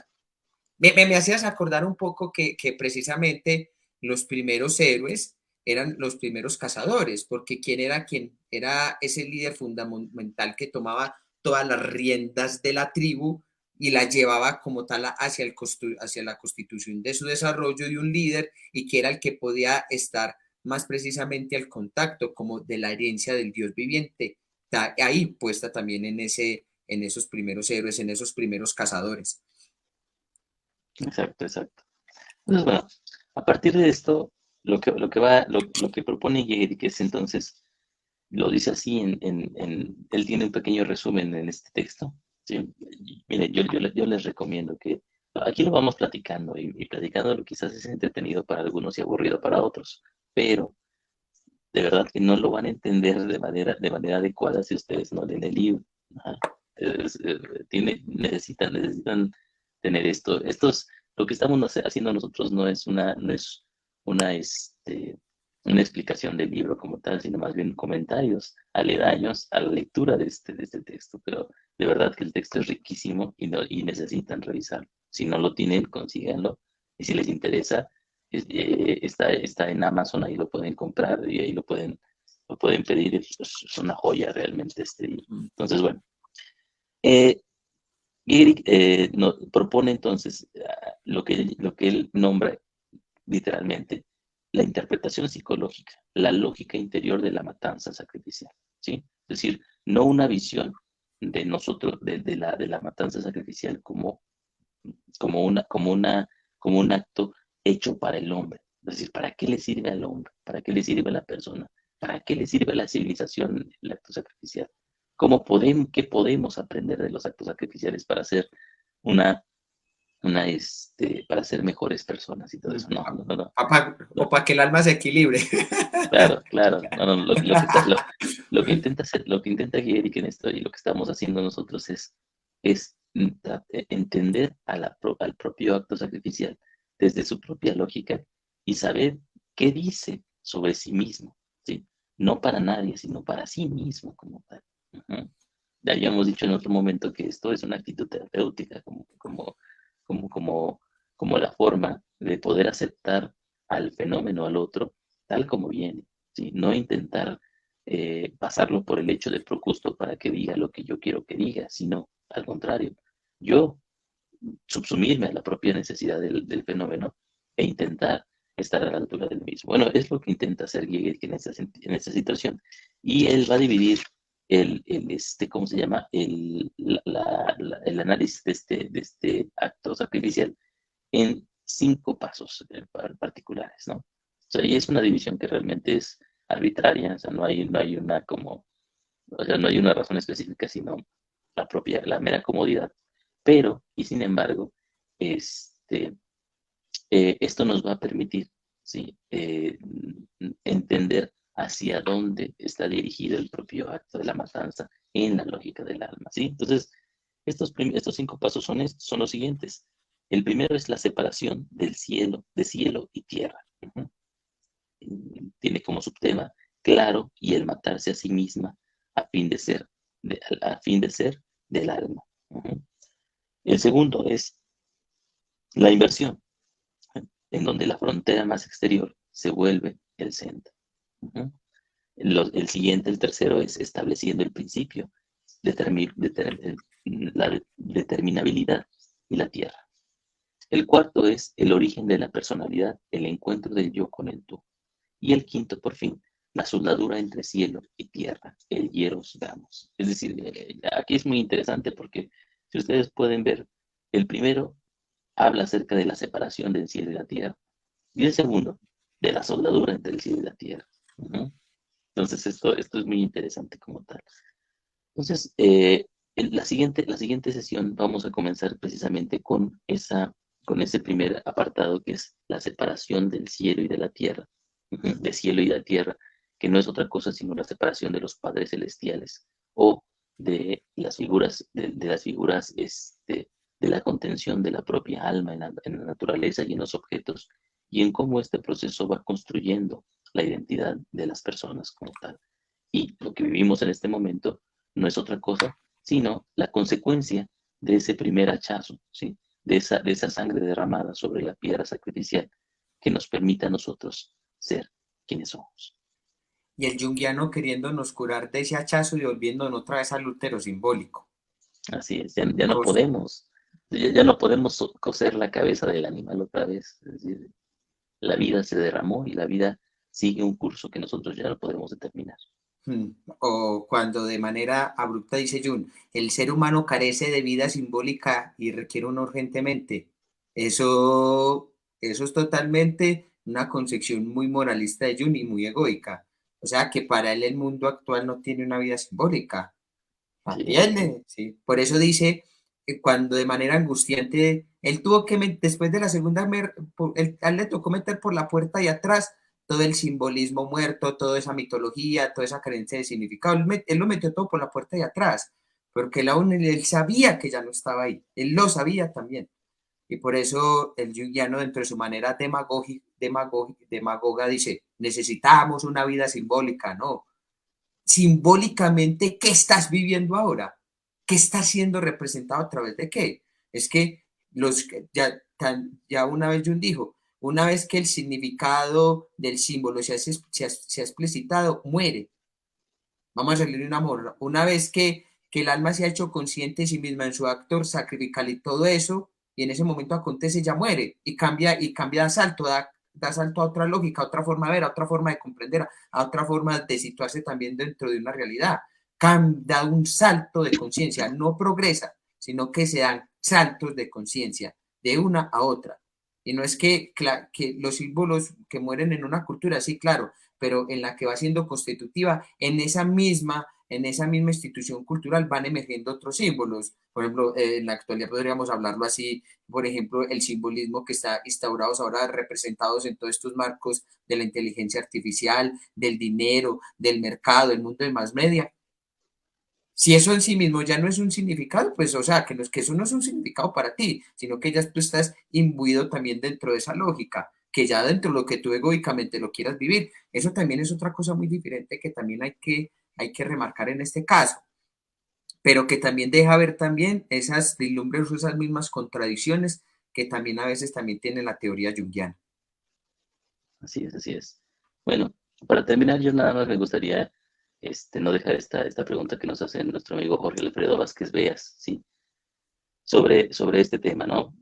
Me hacías acordar un poco que precisamente los primeros héroes eran los primeros cazadores, porque quien era ese líder fundamental que tomaba todas las riendas de la tribu y la llevaba como tal hacia la constitución de su desarrollo de un líder, y que era el que podía estar más precisamente al contacto como de la herencia del Dios viviente, ahí puesta también en esos primeros héroes, en esos primeros cazadores. Exacto, exacto. Entonces, bueno, a partir de esto, lo que propone Gehrig es entonces, lo dice así, él tiene un pequeño resumen en este texto. ¿Sí? Mire, yo les recomiendo que aquí lo vamos platicando y platicando quizás es entretenido para algunos y aburrido para otros, pero de verdad que no lo van a entender de manera adecuada si ustedes no leen el libro. Ajá. Necesitan tener esto. Lo que estamos haciendo nosotros no es una explicación del libro como tal, sino más bien comentarios aledaños a la lectura de este texto. Pero de verdad que el texto es riquísimo y necesitan revisarlo. Si no lo tienen, consíganlo. Y si les interesa, está en Amazon, ahí lo pueden comprar y ahí lo pueden pedir. Es una joya realmente este libro. Entonces, bueno. Eric propone entonces lo que él nombra literalmente la interpretación psicológica, la lógica interior de la matanza sacrificial, ¿sí? Es decir, no una visión de nosotros, de la matanza sacrificial como un acto hecho para el hombre. Es decir, ¿para qué le sirve al hombre? ¿Para qué le sirve a la persona? ¿Para qué le sirve a la civilización el acto sacrificial? qué podemos aprender de los actos sacrificiales para ser una, para ser mejores personas y todo eso. No, no, no, no. O para que el alma se equilibre. Claro, claro. No, no, lo que intenta hacer, lo que intenta Eric en esto y lo que estamos haciendo nosotros es entender al propio acto sacrificial desde su propia lógica y saber qué dice sobre sí mismo, ¿sí? No para nadie, sino para sí mismo como tal. Ujú. Ya habíamos dicho en otro momento que esto es una actitud terapéutica, como la forma de poder aceptar al fenómeno, al otro, tal como viene, ¿sí? No intentar pasarlo por el hecho de Procusto para que diga lo que yo quiero que diga, sino al contrario, yo subsumirme a la propia necesidad del fenómeno e intentar estar a la altura del mismo. Bueno, es lo que intenta hacer Giger en esta situación. Y él va a dividir ¿cómo se llama? El análisis de este acto sacrificial en 5 pasos particulares, ¿no? O sea, y es una división que realmente es arbitraria, o sea, no hay una como, o sea, no hay una razón específica, sino la mera comodidad. Pero, y sin embargo, este, esto nos va a permitir, ¿sí? Entender hacia dónde está dirigido el propio acto de la matanza en la lógica del alma, ¿sí? Entonces, estos 5 pasos son los siguientes. El primero es la separación del cielo, de cielo y tierra. Ujú. Tiene como subtema claro y el matarse a sí misma a fin de ser, a fin de ser del alma. Ujú. El segundo es la inversión, en donde la frontera más exterior se vuelve el centro. Ujú. El siguiente, el tercero, es estableciendo el principio, la determinabilidad y la tierra. El cuarto es el origen de la personalidad, el encuentro del yo con el tú. Y el quinto, por fin, la soldadura entre cielo y tierra, el hieros gamos. Es decir, aquí es muy interesante porque si ustedes pueden ver, el primero habla acerca de la separación del cielo y la tierra, y el segundo, de la soldadura entre el cielo y la tierra. Ujú. Entonces, esto es muy interesante como tal. Entonces, la siguiente sesión vamos a comenzar precisamente con ese primer apartado que es la separación del cielo y de la tierra, de cielo y de tierra, que no es otra cosa sino la separación de los padres celestiales o de la contención de la propia alma en la naturaleza y en los objetos, y en cómo este proceso va construyendo la identidad de las personas como tal. Y lo que vivimos en este momento no es otra cosa, sino la consecuencia de ese primer hachazo, ¿sí? De esa sangre derramada sobre la piedra sacrificial que nos permite a nosotros ser quienes somos. Y el junguiano queriéndonos curar de ese hachazo y volviéndonos otra vez al útero simbólico. Así es, ya no Cosa. podemos, ya no podemos coser la cabeza del animal otra vez. Es decir, la vida se derramó y la vida sigue un curso que nosotros ya no podemos determinar. O cuando de manera abrupta dice Jung, el ser humano carece de vida simbólica y requiere una urgentemente. Eso es totalmente una concepción muy moralista de Jung y muy egoica. O sea que para él el mundo actual no tiene una vida simbólica. Sí, También, sí. Por eso dice que cuando de manera angustiante, él tuvo que, después de la segunda, a él le tocó meter por la puerta de atrás todo el simbolismo muerto, toda esa mitología, toda esa creencia de significado. Él lo metió todo por la puerta de atrás, porque él sabía que ya no estaba ahí, él lo sabía también. Y por eso el junguiano, dentro de su manera demagoga, dice, necesitamos una vida simbólica, ¿no? Simbólicamente, ¿qué estás viviendo ahora? ¿Qué está siendo representado a través de qué? Es que ya una vez Jung dijo, una vez que el significado del símbolo se ha explicitado, muere. Vamos a salir de un amor. Una vez que el alma se ha hecho consciente de sí misma en su acto sacrificial y todo eso, y en ese momento acontece, ya muere y cambia de salto, da salto a otra lógica, a otra forma de ver, a otra forma de comprender, a otra forma de situarse también dentro de una realidad. Da un salto de conciencia, no progresa, sino que se dan saltos de conciencia de una a otra. Y no es que los símbolos que mueren en una cultura, sí, claro, pero en la que va siendo constitutiva, en esa misma en esa misma institución cultural van emergiendo otros símbolos. Por ejemplo, en la actualidad podríamos hablarlo así, por ejemplo, el simbolismo que está instaurados ahora, representados en todos estos marcos de la inteligencia artificial, del dinero, del mercado, el mundo de más media. Si eso en sí mismo ya no es un significado, pues, o sea, que eso no es un significado para ti, sino que ya tú estás imbuido también dentro de esa lógica, que ya dentro de lo que tú egoicamente lo quieras vivir. Eso también es otra cosa muy diferente que también hay que remarcar en este caso, pero que también deja ver también esas vislumbres o esas mismas contradicciones que también a veces también tiene la teoría junguiana. Así es, así es. Bueno, para terminar, yo nada más me gustaría no dejar esta pregunta que nos hace nuestro amigo Jorge Alfredo Vázquez Veas, ¿sí? Sobre este tema, ¿no?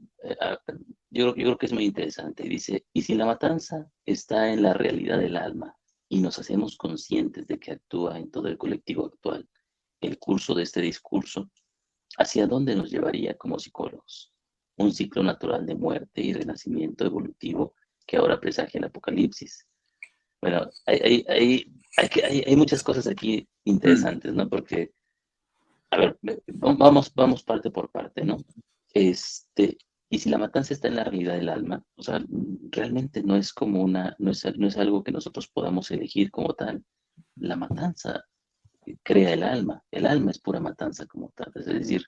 Yo creo que es muy interesante. Dice, ¿y si la matanza está en la realidad del alma y nos hacemos conscientes de que actúa en todo el colectivo actual, el curso de este discurso, hacia dónde nos llevaría como psicólogos? Un ciclo natural de muerte y renacimiento evolutivo que ahora presagia el apocalipsis. Bueno, hay muchas cosas aquí Mm, interesantes, ¿no? Porque, a ver, vamos parte por parte, ¿no? Este, y si la matanza está en la realidad del alma, o sea, realmente no es como no es algo que nosotros podamos elegir como tal. La matanza crea el alma es pura matanza como tal, es decir,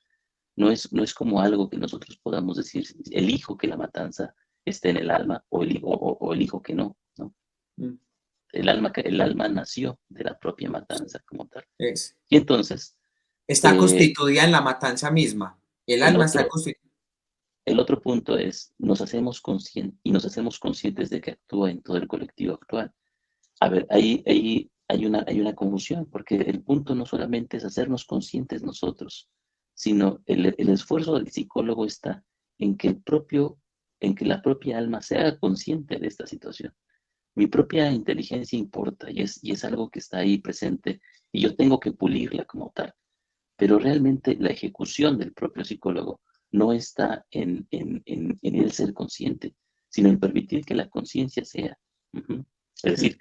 no es como algo que nosotros podamos decir, elijo que la matanza esté en el alma o elijo que no, ¿no? mm, El alma nació de la propia matanza como tal. es. Y entonces, Está eh, constituida en la matanza misma. El el alma está otro, constituida. el otro punto es, nos hacemos conscientes de que actúa en todo el colectivo actual. A ver, ahí hay una confusión, porque el punto no solamente es hacernos conscientes nosotros, sino el esfuerzo del psicólogo está en que en que la propia alma se haga consciente de esta situación. Mi propia inteligencia importa y es algo que está ahí presente y yo tengo que pulirla como tal. Pero realmente la ejecución del propio psicólogo no está en el ser consciente, sino en permitir que la conciencia sea. Ujú. Es Mm, decir,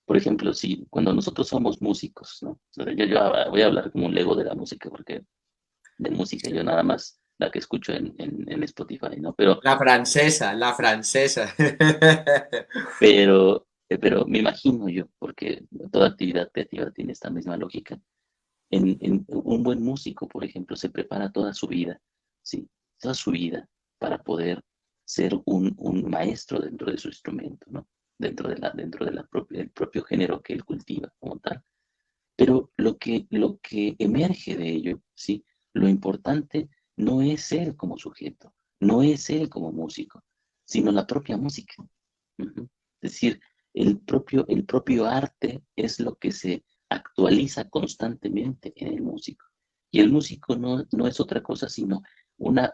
por ejemplo, si cuando nosotros somos músicos, ¿no? O sea, yo voy a hablar como un lego de la música, porque de música yo nada más la que escucho en Spotify, ¿no? La francesa, la francesa. Pero me imagino yo, porque toda actividad creativa tiene esta misma lógica. En un buen músico, por ejemplo, se prepara toda su vida, ¿sí? Toda su vida para poder ser un maestro dentro de su instrumento, ¿no? Dentro de del propio género que él cultiva como tal. Pero lo que emerge de ello, ¿sí? Lo importante no es él como sujeto, no es él como músico, sino la propia música. Ujú. Es decir, el propio arte es lo que se actualiza constantemente en el músico. Y el músico no es otra cosa sino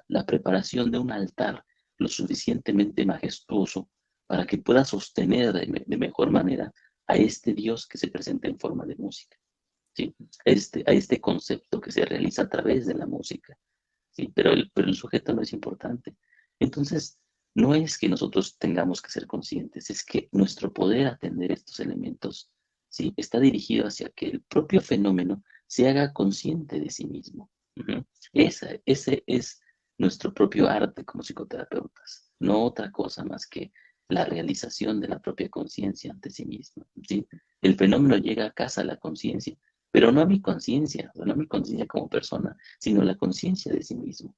la preparación de un altar lo suficientemente majestuoso para que pueda sostener de mejor manera a este Dios que se presenta en forma de música. ¿Sí? A este concepto que se realiza a través de la música, ¿sí? Pero el sujeto no es importante. Entonces, no es que nosotros tengamos que ser conscientes, es que nuestro poder atender estos elementos, ¿sí? Está dirigido hacia que el propio fenómeno se haga consciente de sí mismo. Ujú. Ese es nuestro propio arte como psicoterapeutas, no otra cosa más que la realización de la propia conciencia ante sí misma, ¿sí? El fenómeno llega a casa a la conciencia, pero no a mi conciencia, no a mi conciencia como persona, sino la conciencia de sí mismo.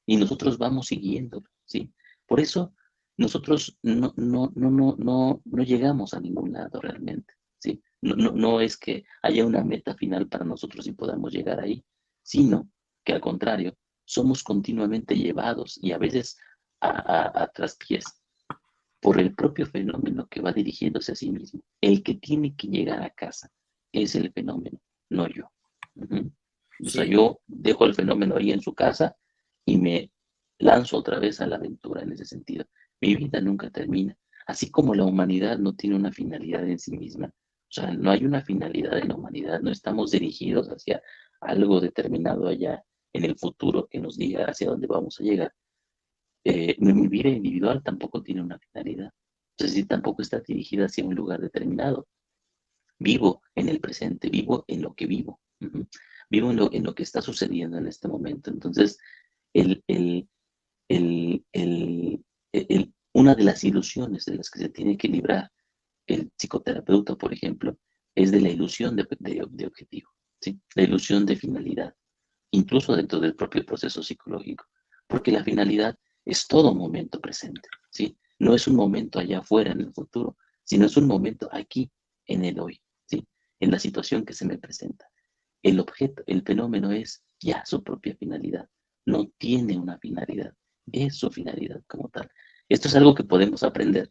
Y nosotros vamos siguiéndolo, ¿sí? Por eso nosotros no llegamos a ningún lado realmente, ¿sí? No es que haya una meta final para nosotros y podamos llegar ahí, sino que al contrario, somos continuamente llevados y a veces a traspiés por el propio fenómeno que va dirigiéndose a sí mismo. El que tiene que llegar a casa es el fenómeno, no yo. Ujú. O sea, Sí, yo dejo el fenómeno ahí en su casa y me lanzo otra vez a la aventura en ese sentido. Mi vida nunca termina. Así como la humanidad no tiene una finalidad en sí misma. O sea, no hay una finalidad en la humanidad. No estamos dirigidos hacia algo determinado allá en el futuro que nos diga hacia dónde vamos a llegar. Mi vida individual tampoco tiene una finalidad. Es decir, tampoco está dirigida hacia un lugar determinado. Vivo en el presente, vivo en lo que vivo. Ujú. Vivo en lo que está sucediendo en este momento. Entonces, el, el, una de las ilusiones de las que se tiene que librar el psicoterapeuta, por ejemplo, es de la ilusión de objetivo, ¿sí? La ilusión de finalidad, incluso dentro del propio proceso psicológico, porque la finalidad es todo momento presente, ¿sí? No es un momento allá afuera en el futuro, sino es un momento aquí, en el hoy, ¿sí? En la situación que se me presenta. El objeto, el fenómeno es ya su propia finalidad, no tiene una finalidad, es su finalidad como tal. Esto es algo que podemos aprender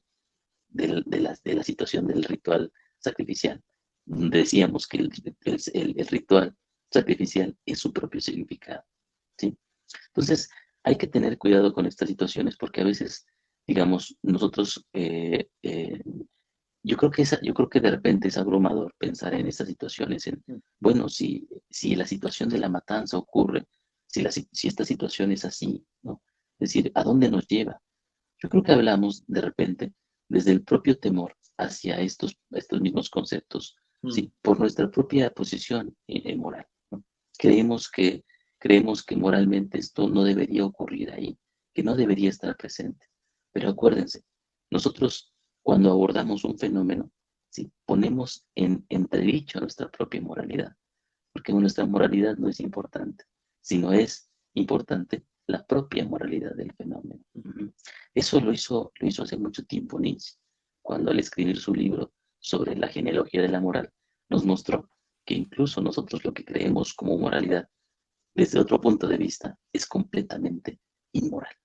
de la situación del ritual sacrificial. Decíamos que el ritual sacrificial es su propio significado, ¿sí? Entonces, hay que tener cuidado con estas situaciones porque a veces, digamos, nosotros, yo creo que de repente es abrumador pensar en estas situaciones, en, bueno, si la situación de la matanza ocurre, si esta situación es así, ¿no? Es decir, ¿a dónde nos lleva? Yo creo que hablamos de repente desde el propio temor hacia estos mismos conceptos, Mm. ¿sí? Por nuestra propia posición moral, ¿no? Creemos que, creemos que moralmente esto no debería ocurrir ahí, que no debería estar presente. Pero acuérdense, nosotros cuando abordamos un fenómeno, ¿sí? Ponemos en entredicho nuestra propia moralidad, porque nuestra moralidad no es importante, sino es importante la propia moralidad del fenómeno. Eso lo hizo hace mucho tiempo Nietzsche, cuando al escribir su libro sobre la genealogía de la moral, nos mostró que incluso nosotros lo que creemos como moralidad, desde otro punto de vista, es completamente inmoral.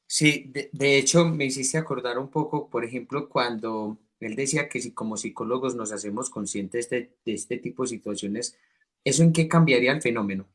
Sí, de hecho me hiciste acordar un poco, por ejemplo, cuando él decía que si como psicólogos nos hacemos conscientes de este tipo de situaciones, ¿eso en qué cambiaría el fenómeno?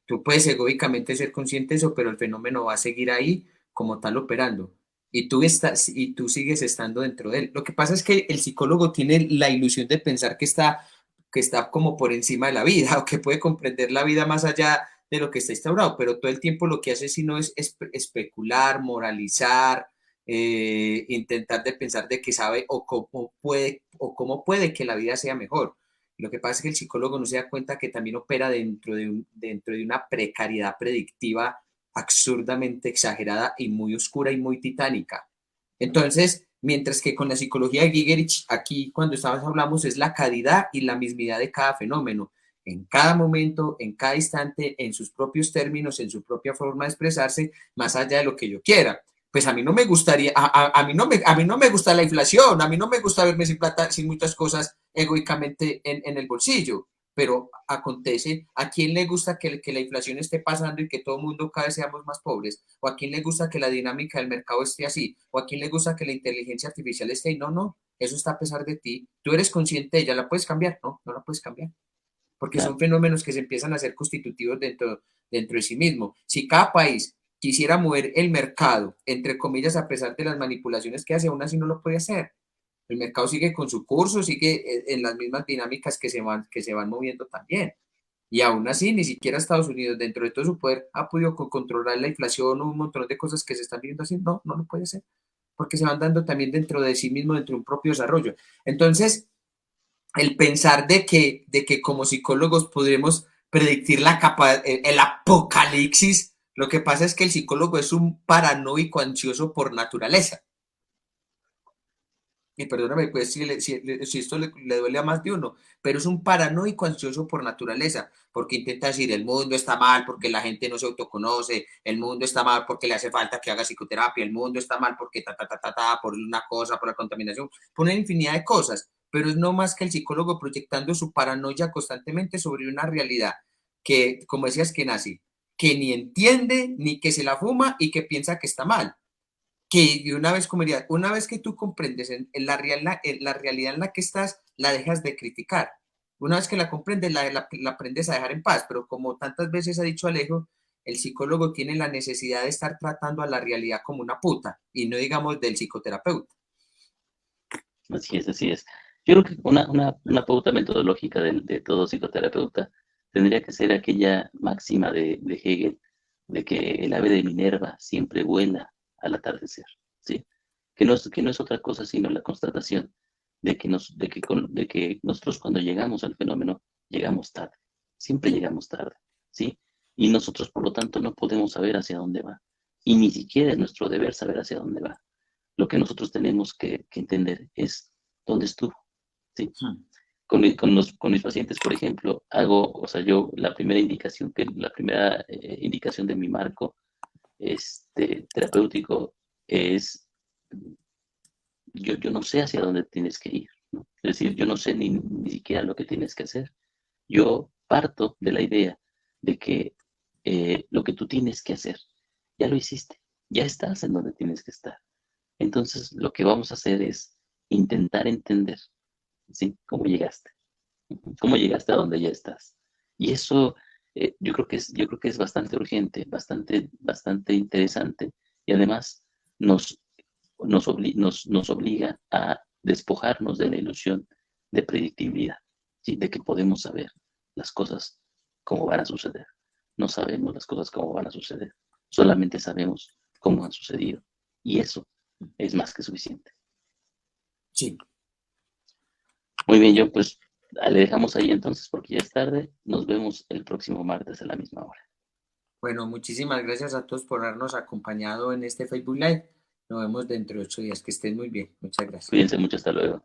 Tú puedes egoicamente ser consciente de eso, pero el fenómeno va a seguir ahí como tal operando. Y tú sigues estando dentro de él. Lo que pasa es que el psicólogo tiene la ilusión de pensar que está como por encima de la vida o que puede comprender la vida más allá de lo que está instaurado, pero todo el tiempo lo que hace si no es especular, moralizar, intentar de pensar de que sabe o cómo puede que la vida sea mejor. Lo que pasa es que el psicólogo no se da cuenta que también opera dentro de una precariedad predictiva absurdamente exagerada y muy oscura y muy titánica. Entonces, mientras que con la psicología de Gigerich, aquí cuando estábamos hablamos es la calidad y la mismidad de cada fenómeno, en cada momento, en cada instante, en sus propios términos, en su propia forma de expresarse, más allá de lo que yo quiera. Pues a mí no me gustaría, a mí no me gusta la inflación, a mí no me gusta verme sin plata, sin muchas cosas egoicamente en el bolsillo, pero acontece, ¿a quién le gusta que la inflación esté pasando y que todo el mundo cada vez seamos más pobres? ¿O a quién le gusta que la dinámica del mercado esté así? ¿O a quién le gusta que la inteligencia artificial esté ahí? No, no, eso está a pesar de ti. Tú eres consciente de ella, ¿la puedes cambiar? No, no la puedes cambiar, porque son Claro, fenómenos que se empiezan a ser constitutivos dentro de sí mismo. Si cada país quisiera mover el mercado, entre comillas, a pesar de las manipulaciones que hace, aún así no lo puede hacer. El mercado sigue con su curso, sigue en las mismas dinámicas que se van moviendo también. Y aún así, ni siquiera Estados Unidos, dentro de todo su poder, ha podido controlar la inflación o un montón de cosas que se están viendo así. No, no lo puede hacer, porque se van dando también dentro de sí mismo, dentro de un propio desarrollo. Entonces, el pensar de que como psicólogos podremos predecir el apocalipsis, lo que pasa es que el psicólogo es un paranoico ansioso por naturaleza. Y perdóname, pues si esto le duele a más de uno, pero es un paranoico ansioso por naturaleza, porque intenta decir el mundo está mal porque la gente no se autoconoce, el mundo está mal porque le hace falta que haga psicoterapia, el mundo está mal porque por una cosa, por la contaminación, por una infinidad de cosas, pero es no más que el psicólogo proyectando su paranoia constantemente sobre una realidad que, como decías, que nace, que ni entiende, ni que se la fuma y que piensa que está mal que de una vez, como diría, una vez que tú comprendes en la realidad en la que estás, la dejas de criticar. Una vez que la comprendes, la aprendes a dejar en paz. Pero como tantas veces ha dicho Alejo, el psicólogo tiene la necesidad de estar tratando a la realidad como una puta y no digamos del psicoterapeuta. así es, así es. Yo creo que una pauta metodológica de todo psicoterapeuta tendría que ser aquella máxima de Hegel, de que el ave de Minerva siempre vuela al atardecer, ¿sí? Que no es otra cosa sino la constatación de que nosotros cuando llegamos al fenómeno, llegamos tarde, siempre llegamos tarde, ¿sí? Y nosotros, por lo tanto, no podemos saber hacia dónde va. Y ni siquiera es nuestro deber saber hacia dónde va. Lo que nosotros tenemos que entender es dónde estuvo, ¿sí? Con mis pacientes, por ejemplo, o sea, yo la primera indicación de mi marco terapéutico es, yo no sé hacia dónde tienes que ir, ¿no? Es decir, yo no sé ni siquiera lo que tienes que hacer. Yo parto de la idea de que lo que tú tienes que hacer, ya lo hiciste, ya estás en donde tienes que estar. Entonces, lo que vamos a hacer es intentar entender, ¿sí? Cómo llegaste a donde ya estás. Y eso yo creo que es bastante urgente, bastante interesante y además nos, nos obliga a despojarnos de la ilusión de predictibilidad, ¿sí? De que podemos saber las cosas cómo van a suceder. No sabemos las cosas cómo van a suceder, solamente sabemos cómo han sucedido. Y eso es más que suficiente. Sí. Muy bien, yo pues le dejamos ahí entonces porque ya es tarde. Nos vemos el próximo martes a la misma hora. Bueno, muchísimas gracias a todos por habernos acompañado en este Facebook Live. Nos vemos dentro de 8 días. Que estén muy bien. Muchas gracias. Cuídense mucho, hasta luego.